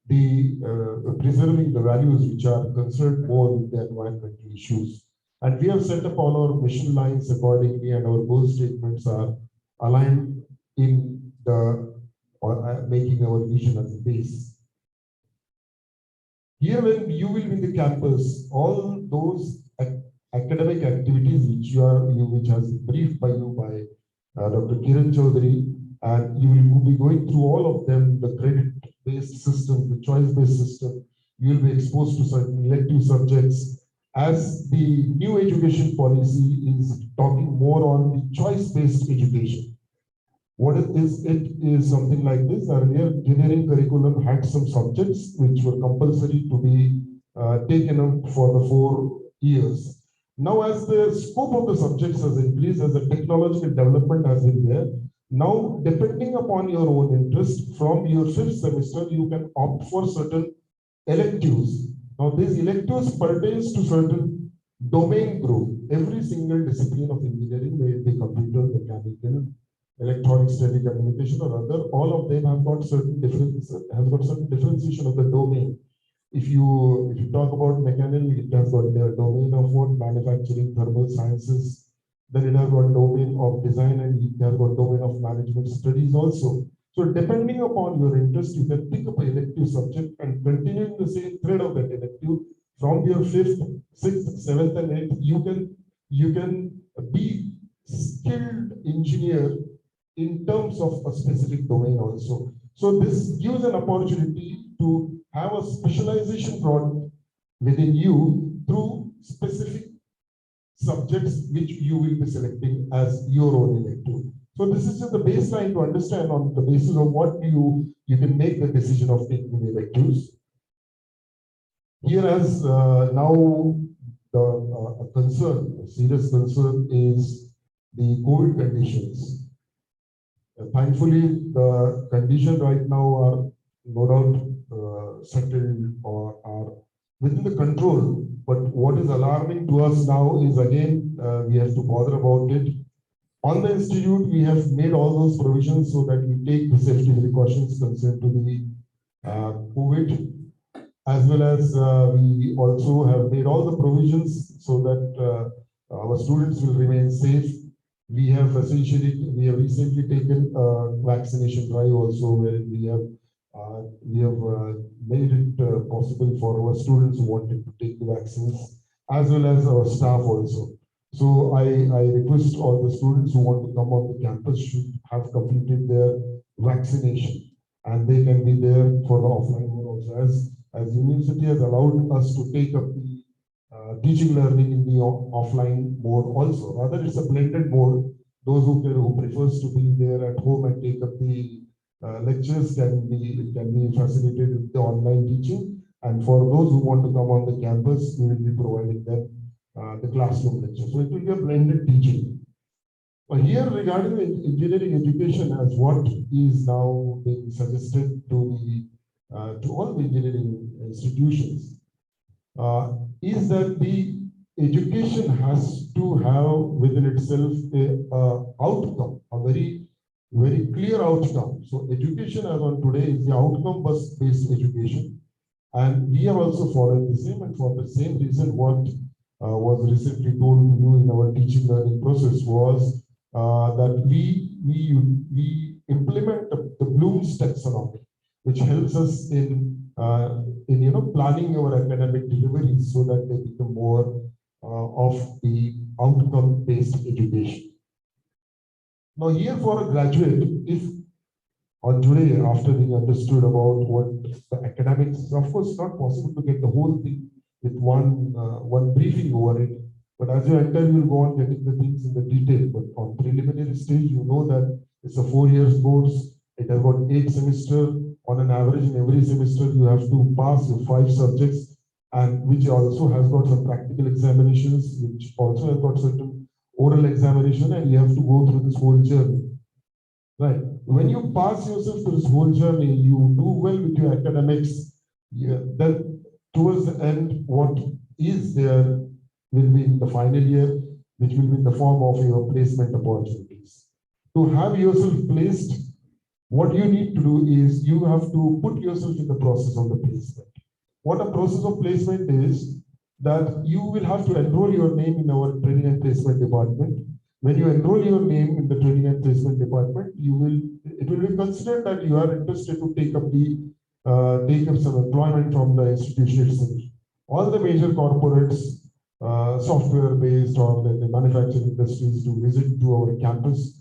the preserving the values which are concerned more with the environmental issues. And we have set up all our mission lines accordingly, and our goal statements are aligned in the making our vision as a base. Here, when you will be in the campus, all those academic activities which has been briefed by you by Dr. Kiran Chaudhary, and you will be going through all of them, the credit-based system, the choice-based system. You will be exposed to certain elective subjects, as the new education policy is talking more on the choice-based education. What it is something like this. Earlier, engineering curriculum had some subjects which were compulsory to be taken up for the 4 years. Now, as the scope of the subjects has increased, as the technological development has been there, now depending upon your own interest, from your 5th semester, you can opt for certain electives. Now, these electives pertains to certain domain group. Every single discipline of engineering, may it be computer, mechanical, electronics, telecommunication, or other, all of them have got certain differentiation of the domain. If you talk about mechanical, it has got the domain of what manufacturing, thermal sciences. Then it has got domain of design, and it has got domain of management studies also. So depending upon your interest, you can pick up an elective subject and continuing the same thread of that elective from your 5th, 6th, 7th, and 8th. You can be skilled engineer in terms of a specific domain also. So this gives an opportunity to have a specialization brought within you through specific subjects which you will be selecting as your own elective. So this is just the baseline to understand on the basis of what you can make the decision of taking the electives. Here, as now the a serious concern is the COVID conditions. Thankfully, the conditions right now are no doubt settled or are within the control. But what is alarming to us now is, again, we have to bother about it. On the institute, we have made all those provisions so that we take the safety precautions concerned to the COVID, as well as we also have made all the provisions so that our students will remain safe. We have recently taken a vaccination drive also, where we have made it possible for our students who wanted to take the vaccines, as well as our staff also. So I request all the students who want to come on the campus should have completed their vaccination, and they can be there for the offline mode also. As university has allowed us to take up the teaching learning in the offline mode also. Rather, it's a blended mode. Those who prefers to be there at home and take up the lectures can be facilitated with the online teaching. And for those who want to come on the campus, we will be providing them the classroom lecture. So it will be a blended teaching. But here regarding the engineering education, as what is now being suggested to all the engineering institutions, is that the education has to have within itself a outcome, a very clear outcome. So education as on today is the outcome-based education, and we are also following the same. And for the same reason, what was recently told to you in our teaching learning process was that we implement the Bloom's taxonomy, which helps us in planning our academic deliveries so that they become more of the outcome-based education. Now, here for a graduate, if on today, after being understood about what the academics, of course, not possible to get the whole thing with one briefing over it. But as you enter, you will go on getting the things in the detail. But on preliminary stage, you know that it's a 4 years course. It has got 8 semesters. On an average, in every semester, you have to pass your 5 subjects, and which also has got some practical examinations, which also has got certain oral examination, and you have to go through this whole journey. Right. When you pass yourself through this whole journey, you do well with your academics. Then towards the end, what is there will be in the final year, which will be in the form of your placement opportunities. To have yourself placed, what you need to do is you have to put yourself in the process of the placement. What a process of placement is, that you will have to enroll your name in our training and placement department. When you enroll your name in the training and placement department, it will be considered that you are interested to take up some employment from the institution itself. All the major corporates, software based or the manufacturing industries, to visit to our campus.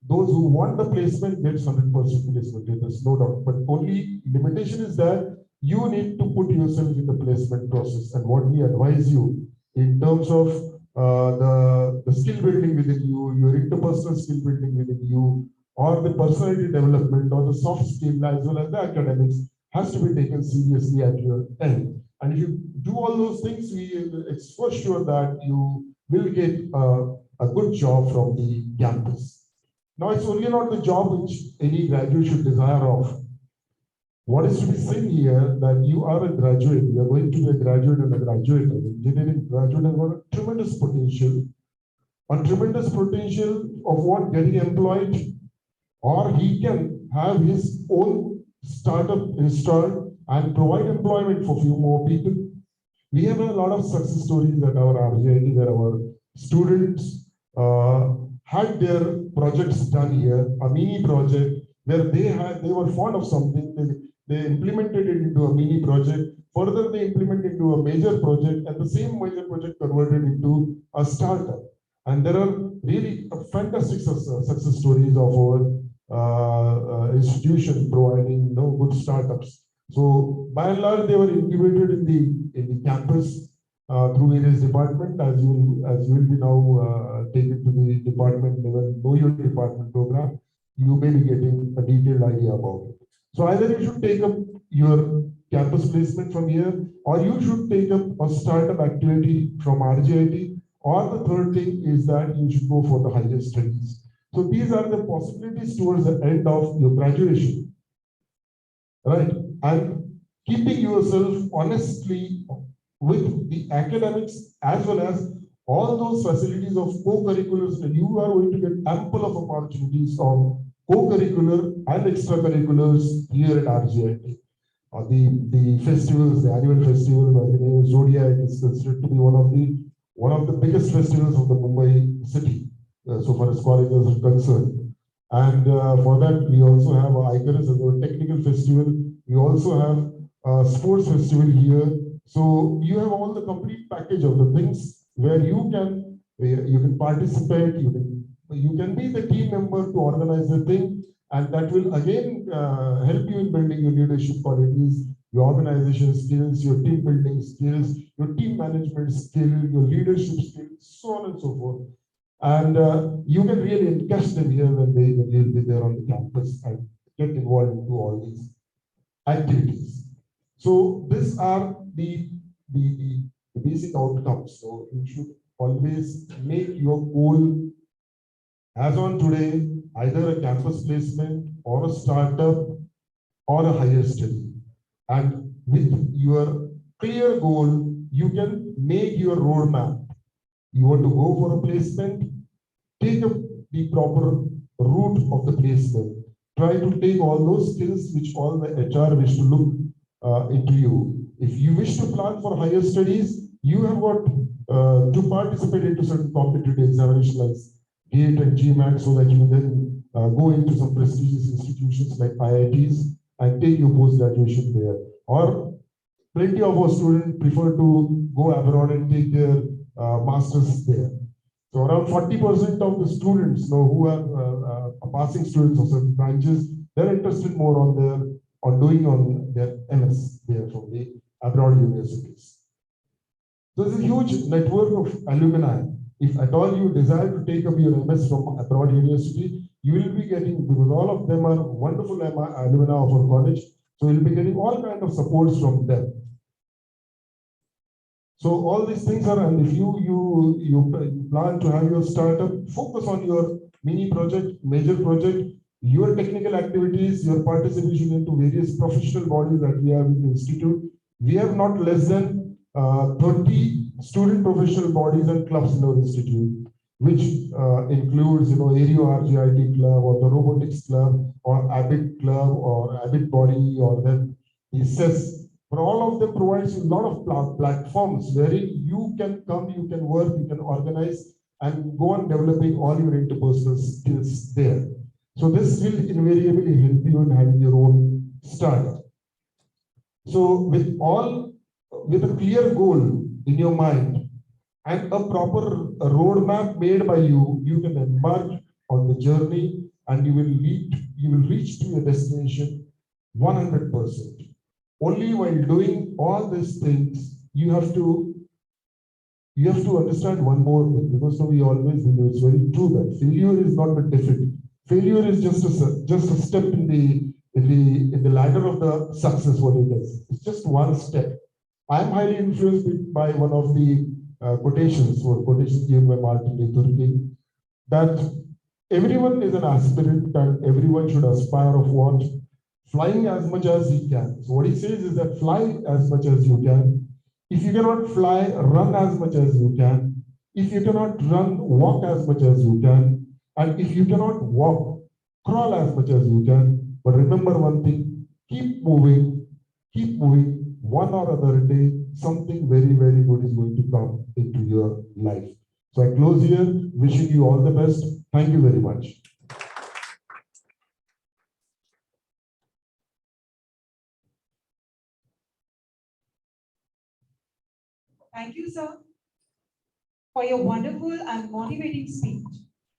Those who want the placement gets 100% placement. There's no doubt. But only limitation is that you need to put yourself in the placement process. And what we advise you in terms of the skill building within you, your interpersonal skill building within you, or the personality development, or the soft skill as well as the academics has to be taken seriously at your end. And if you do all those things, it's for sure that you will get a good job from the campus. Now, it's only not the job which any graduate should desire of. What is to be seen here, that you are a graduate, you are going to be a graduate and a graduate. An engineering graduate has got a tremendous potential of what, getting employed, or he can have his own startup installed and provide employment for few more people. We have a lot of success stories at our RGIT where our students had their projects done here, a mini project where they were fond of something, they implemented it into a mini project. Further, they implemented into a major project, and the same major project converted into a startup. And there are really fantastic success stories of our institution providing good startups. So by and large, they were incubated in the campus through various departments. As you will be now taken to the department level, know your department program, you may be getting a detailed idea about it. So either you should take up your campus placement from here, or you should take up a startup activity from RGIT, or the third thing is that you should go for the higher studies. So these are the possibilities towards the end of your graduation, right? And keeping yourself honestly with the academics as well as all those facilities of co-curriculars, and you are going to get ample of opportunities of co-curricular and extracurriculars here at RGIT. The festivals, the annual festival by the name of Zodiac is considered to be one of the biggest festivals of the Mumbai city, so far as colleges are concerned. And for that, we also have Icarus as a technical festival. We also have a sports festival here. So you have all the complete package of the things where you can You can participate, you can be the team member to organize the thing, and that will again help you in building your leadership qualities, your organization skills, your team building skills, your team management skill, your leadership skills, so on and so forth. And you can really encash them here when they'll be there on the campus and get involved into all these activities. So these are the basic outcomes. So you should always make your goal as on today, either a campus placement or a startup or a higher study. And with your clear goal, you can make your roadmap. You want to go for a placement, take the proper route of the placement. Try to take all those skills which all the HR wish to look into you. If you wish to plan for higher studies, you have got to participate into certain competitive examinations like GATE and GMAT, so that you then go into some prestigious institutions like IITs and take your post-graduation there. Or plenty of our students prefer to go abroad and take their masters there. So around 40% of the students who are passing students of certain branches, they're interested more on doing their MS there from the abroad universities. So there's a huge network of alumni. If at all you desire to take up your MS from abroad university, you will be getting, because all of them are wonderful alumni of our college, so you'll be getting all kind of supports from them. So all these things are, and if you plan to have your startup, focus on your mini project, major project, your technical activities, your participation into various professional bodies that we have in the institute. We have not less than 30 student professional bodies and clubs in our institute, which includes, Aero RGIT club or the robotics club or ABIT club or ABIT body or then the CES. But all of them provides you a lot of platforms wherein you can come, you can work, you can organize and go on developing all your interpersonal skills there. So this will invariably help you in having your own startup. So with a clear goal in your mind and a proper roadmap made by you, you can embark on the journey and you will reach to your destination 100%. Only while doing all these things, you have to understand one more thing, because we always believe it's very true that failure is not the defeat. Failure is just a step in the ladder of the success. What it is, it's just one step. I am highly influenced by one of the quotations given by Martin Luther King, that everyone is an aspirant and everyone should aspire of what? Flying as much as he can. So what he says is that fly as much as you can. If you cannot fly, run as much as you can. If you cannot run, walk as much as you can. And if you cannot walk, crawl as much as you can. But remember one thing, keep moving, one or other day, something very, very good is going to come into your life. So I close here, wishing you all the best. Thank you very much. Thank you, sir, for your wonderful and motivating speech.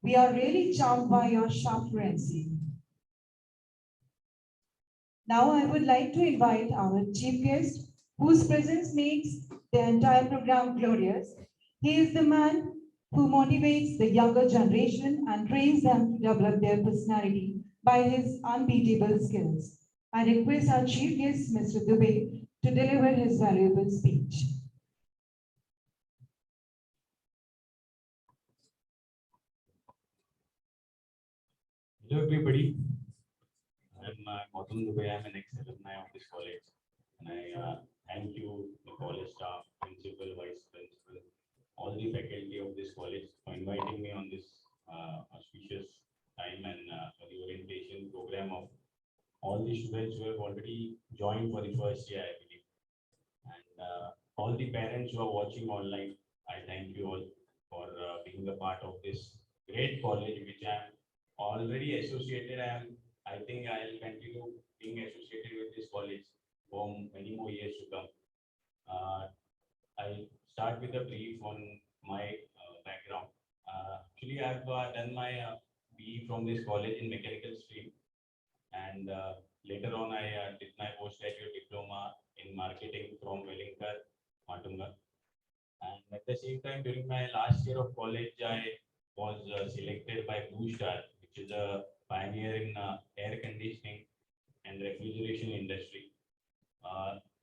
We are really charmed by your sharp fluency. Now I would like to invite our chief guest, whose presence makes the entire program glorious. He is the man who motivates the younger generation and trains them to develop their personality by his unbeatable skills. I request our chief guest, Mr. Dubey, to deliver his valuable speech. Hello everybody, I'm Gautam Dubey. I'm an ex-alumni of this college, and I thank you, the college staff, principal, vice principal, all the faculty of this college for inviting me on this auspicious time and for the orientation program of all the students who have already joined for the first year, I believe, and all the parents who are watching online. I thank you all for being a part of this great college, which I'm already associated. I think I'll continue being associated with this college for many more years to come. I start with a brief on my background. Actually, I've done my BE from this college in mechanical stream, and later on I did my postgraduate diploma in marketing from Wellington, Matunga. And at the same time, during my last year of college, I was selected by Blue Star, which is a pioneer in air conditioning and refrigeration industry.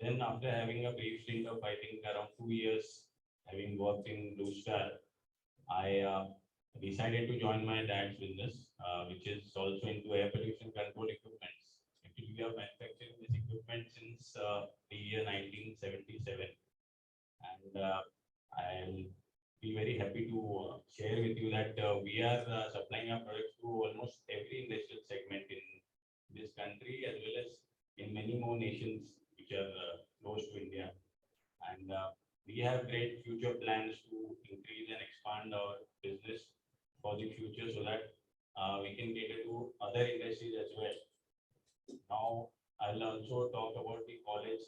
Then after having a brief stint of, I think, around 2 years, having worked in Blue Star, I decided to join my dad's business, which is also into air pollution control equipments. Actually, we have manufactured this equipment since the year 1977. And I'll be very happy to share with you that we are supplying our products to almost every industrial segment in this country, as well as in many more nations which are close to India. And we have great future plans to increase and expand our business for the future, so that we can cater to other industries as well. Now, I'll also talk about the college,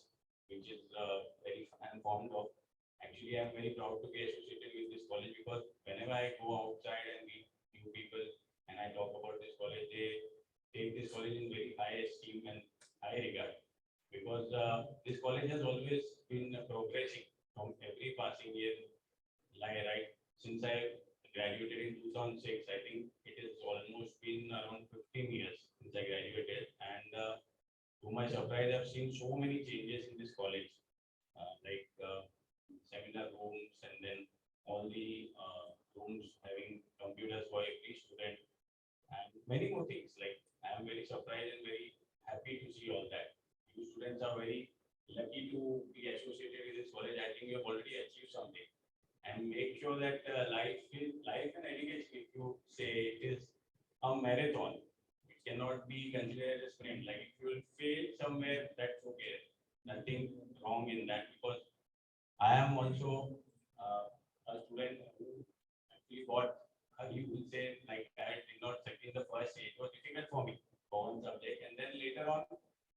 which is I'm fond of. Actually, I'm very proud to be associated with this college, because whenever I go outside and meet new people and I talk about this college, they take this college in very high esteem and high regard, because this college has always been progressing from every passing year. Like, right, since I graduated in 2006, I think it has almost been around 15 years since I graduated, and to my surprise, I've seen so many changes in this college, like seminar rooms, and then all the rooms having computers for every student, and many more things. Like, I am very surprised and very happy to see all that. You students are very lucky to be associated with this college. I think you have already achieved something. And make sure that life and education, if you say it is a marathon, it cannot be considered as a sprint. Like, if you will fail somewhere, that's okay. Nothing wrong in that, because I am also a student who actually got, you would say, like, I did not succeed in the first stage. It was difficult for me for one subject, and then later on,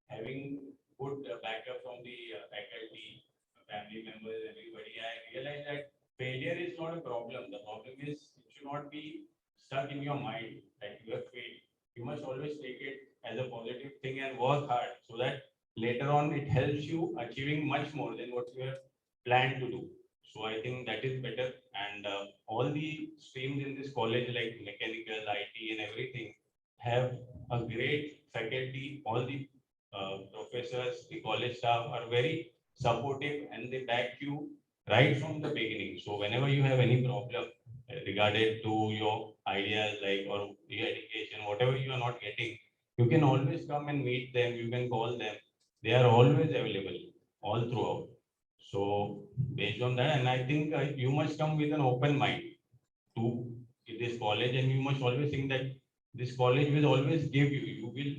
having good backup from the faculty, family members, everybody, I realized that failure is not a problem. The problem is it should not be stuck in your mind that you have failed. You must always take it as a positive thing and work hard, so that later on it helps you achieving much more than what you have planned to do. So I think that is better. And all the streams in this college, like mechanical, IT, and everything, have a great faculty. All the professors, the college staff are very supportive, and they back you right from the beginning. So whenever you have any problem regarding to your ideas, like, or your education, whatever you are not getting, you can always come and meet them. You can call them. They are always available all throughout. So based on that, and I think you must come with an open mind to this college, and you must always think that this college will always give you. You will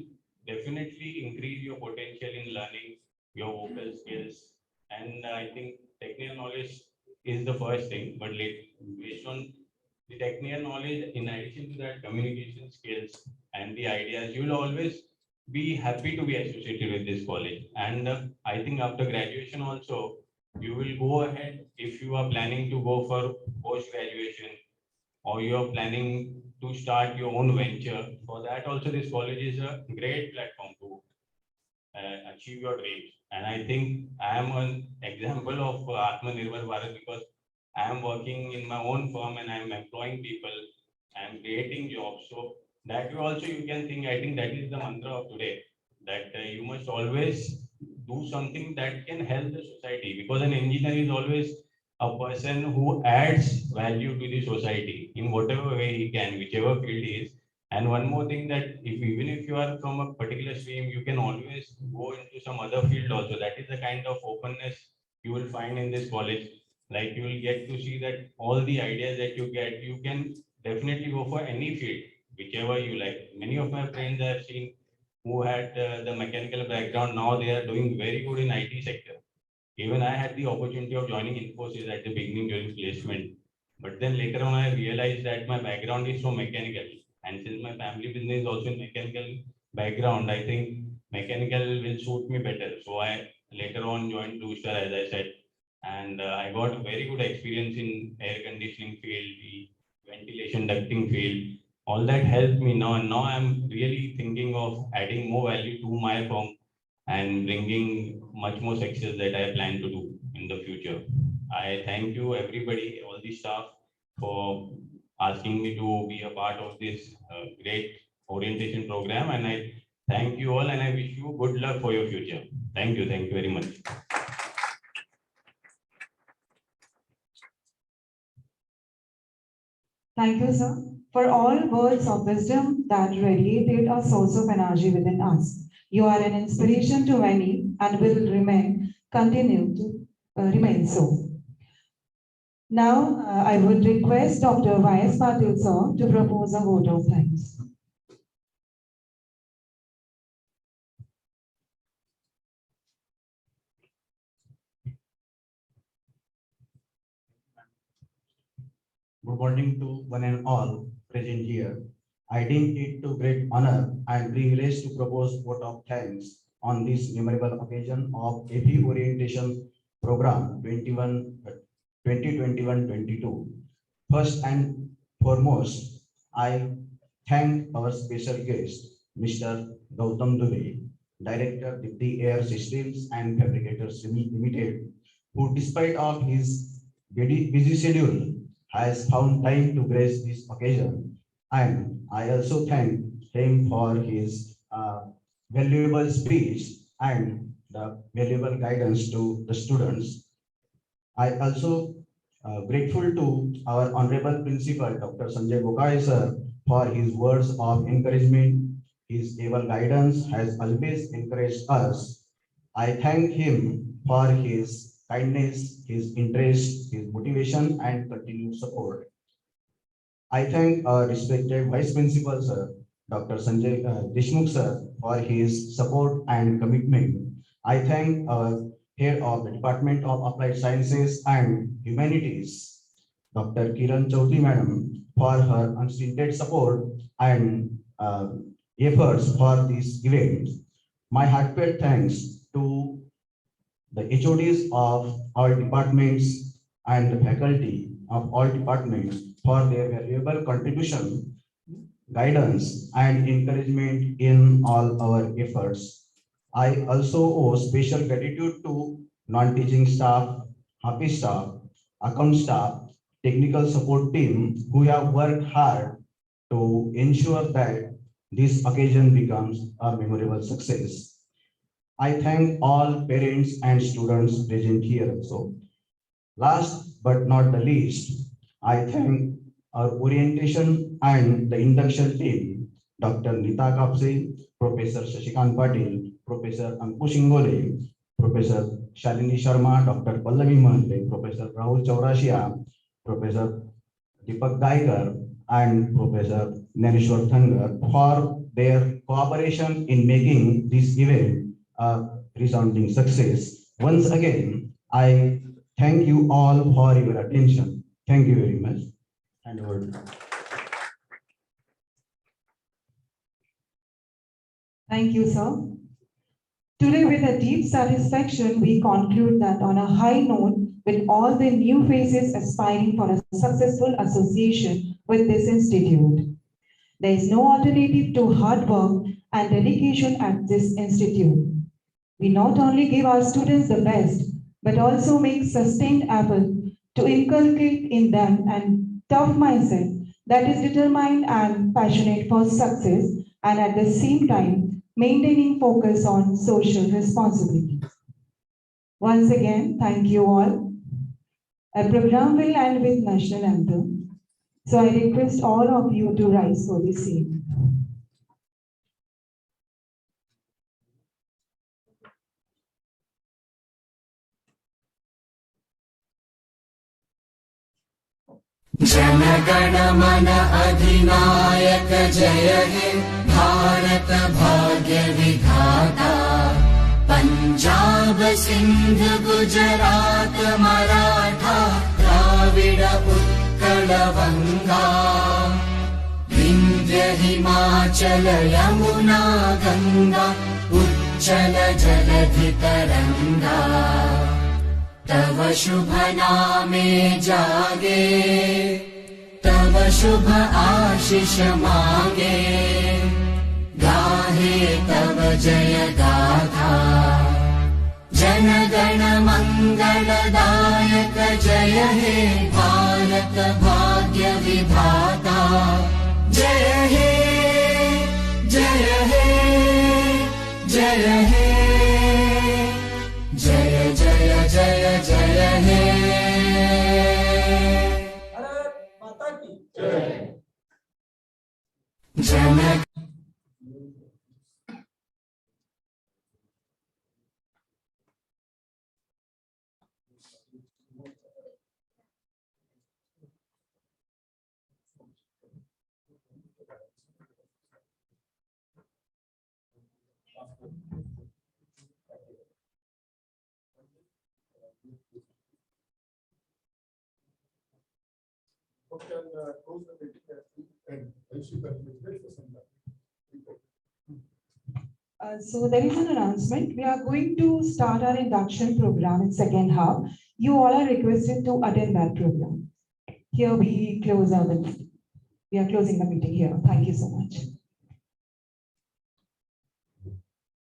definitely increase your potential in learning your vocal skills, and I think technical knowledge is the first thing, but based on the technical knowledge, in addition to that, communication skills and the ideas, you will always be happy to be associated with this college. And I think after graduation also, you will go ahead, if you are planning to go for post graduation, or you are planning to start your own venture. For that also, this college is a great platform to achieve your dreams. And I think I am an example of Atmanirbhar Bharat, because I am working in my own firm and I am employing people. I am creating jobs. So that way also you can think, I think that is the mantra of today, that you must always do something that can help the society, because an engineer is always a person who adds value to the society in whatever way he can, whichever field he is. And one more thing, that even if you are from a particular stream, you can always go into some other field also. That is the kind of openness you will find in this college. Like, you will get to see that all the ideas that you get, you can definitely go for any field, whichever you like. Many of my friends I have seen who had the mechanical background, now they are doing very good in IT sector. Even I had the opportunity of joining Infosys at the beginning during placement. But then later on, I realized that my background is from mechanical. And since my family business is also in mechanical background, I think mechanical will suit me better. So I later on joined Blue Star, as I said. and I got a very good experience in air conditioning field, the ventilation ducting field. All that helped me now, and now I'm really thinking of adding more value to my firm and bringing much more success that I plan to do in the future. I thank you everybody, all the staff, for asking me to be a part of this great orientation program, and I thank you all and I wish you good luck for your future. Thank you very much. Thank you, sir, for all words of wisdom that radiated a source of energy within us. You are an inspiration to many and will continue to remain so. Now, I would request Dr. Y.S. Patil, sir, to propose a vote of thanks. Good morning to one and all present here. I deem it to great honor and privilege to propose vote of thanks on this memorable occasion of AP Orientation Program 2021-22. First and foremost, I thank our special guest, Mr. Gautam Dubey, Director, Dipti Air Systems and Fabricators Limited, who despite of his busy schedule has found time to grace this occasion. And I also thank him for his valuable speech and the valuable guidance to the students. I also grateful to our Honorable Principal, Dr. Sanjay Gokay sir, for his words of encouragement. His able guidance has always encouraged us. I thank him for his kindness, his interest, his motivation, and continued support. I thank our respected Vice Principal, sir, Dr. Sanjay Deshmukh, sir, for his support and commitment. I thank our Head of the Department of Applied Sciences and Humanities, Dr. Kiran Chaudhary, madam, for her unstinted support and efforts for this event. My heartfelt thanks to the HODs of all departments and the faculty of all departments for their valuable contribution, guidance, and encouragement in all our efforts. I also owe special gratitude to non-teaching staff, office staff, account staff, technical support team who have worked hard to ensure that this occasion becomes a memorable success. I thank all parents and students present here also. Last but not the least, I thank our orientation and the induction team, Dr. Nita Kapse, Professor Shashikant Patil, Professor Ankush Ingole, Professor Shalini Sharma, Dr. Pallavi Mahle, Professor Rahul Chaurashia, Professor Deepak Gaigar, and Professor Naneshwar Thangar for their cooperation in making this event a resounding success. Once again, I thank you all for your attention. Thank you very much. And over. Thank you, sir. Today, with a deep satisfaction, we conclude that on a high note, with all the new faces aspiring for a successful association with this institute. There is no alternative to hard work and dedication at this institute. We not only give our students the best, but also make sustained effort to inculcate in them a tough mindset that is determined and passionate for success, and at the same time, maintaining focus on social responsibilities. Once again, thank you all. Our program will end with national anthem. So I request all of you to rise for the same. जनगण मन अधिनायक जय हे भारत भाग्य विधाता पंजाब सिंध गुजरात मराठा द्राविड उत्कल गंगा विंध्य हिमाचल यमुना गंगा उच्चल जलधि तरंगा तव शुभ नामे जागे, तव शुभ आशीष मांगे, गाहे तव जय गाथा, जन गण मंगलदायक जय हे भारत भाग्य विधाता, जय हे जय हे जय हे जय जय जय जय हे। जन Close the meeting and issue the So there is an announcement. We are going to start our induction program in second half. You all are requested to attend that program. Here we close our meeting. We are closing the meeting here. Thank you so much.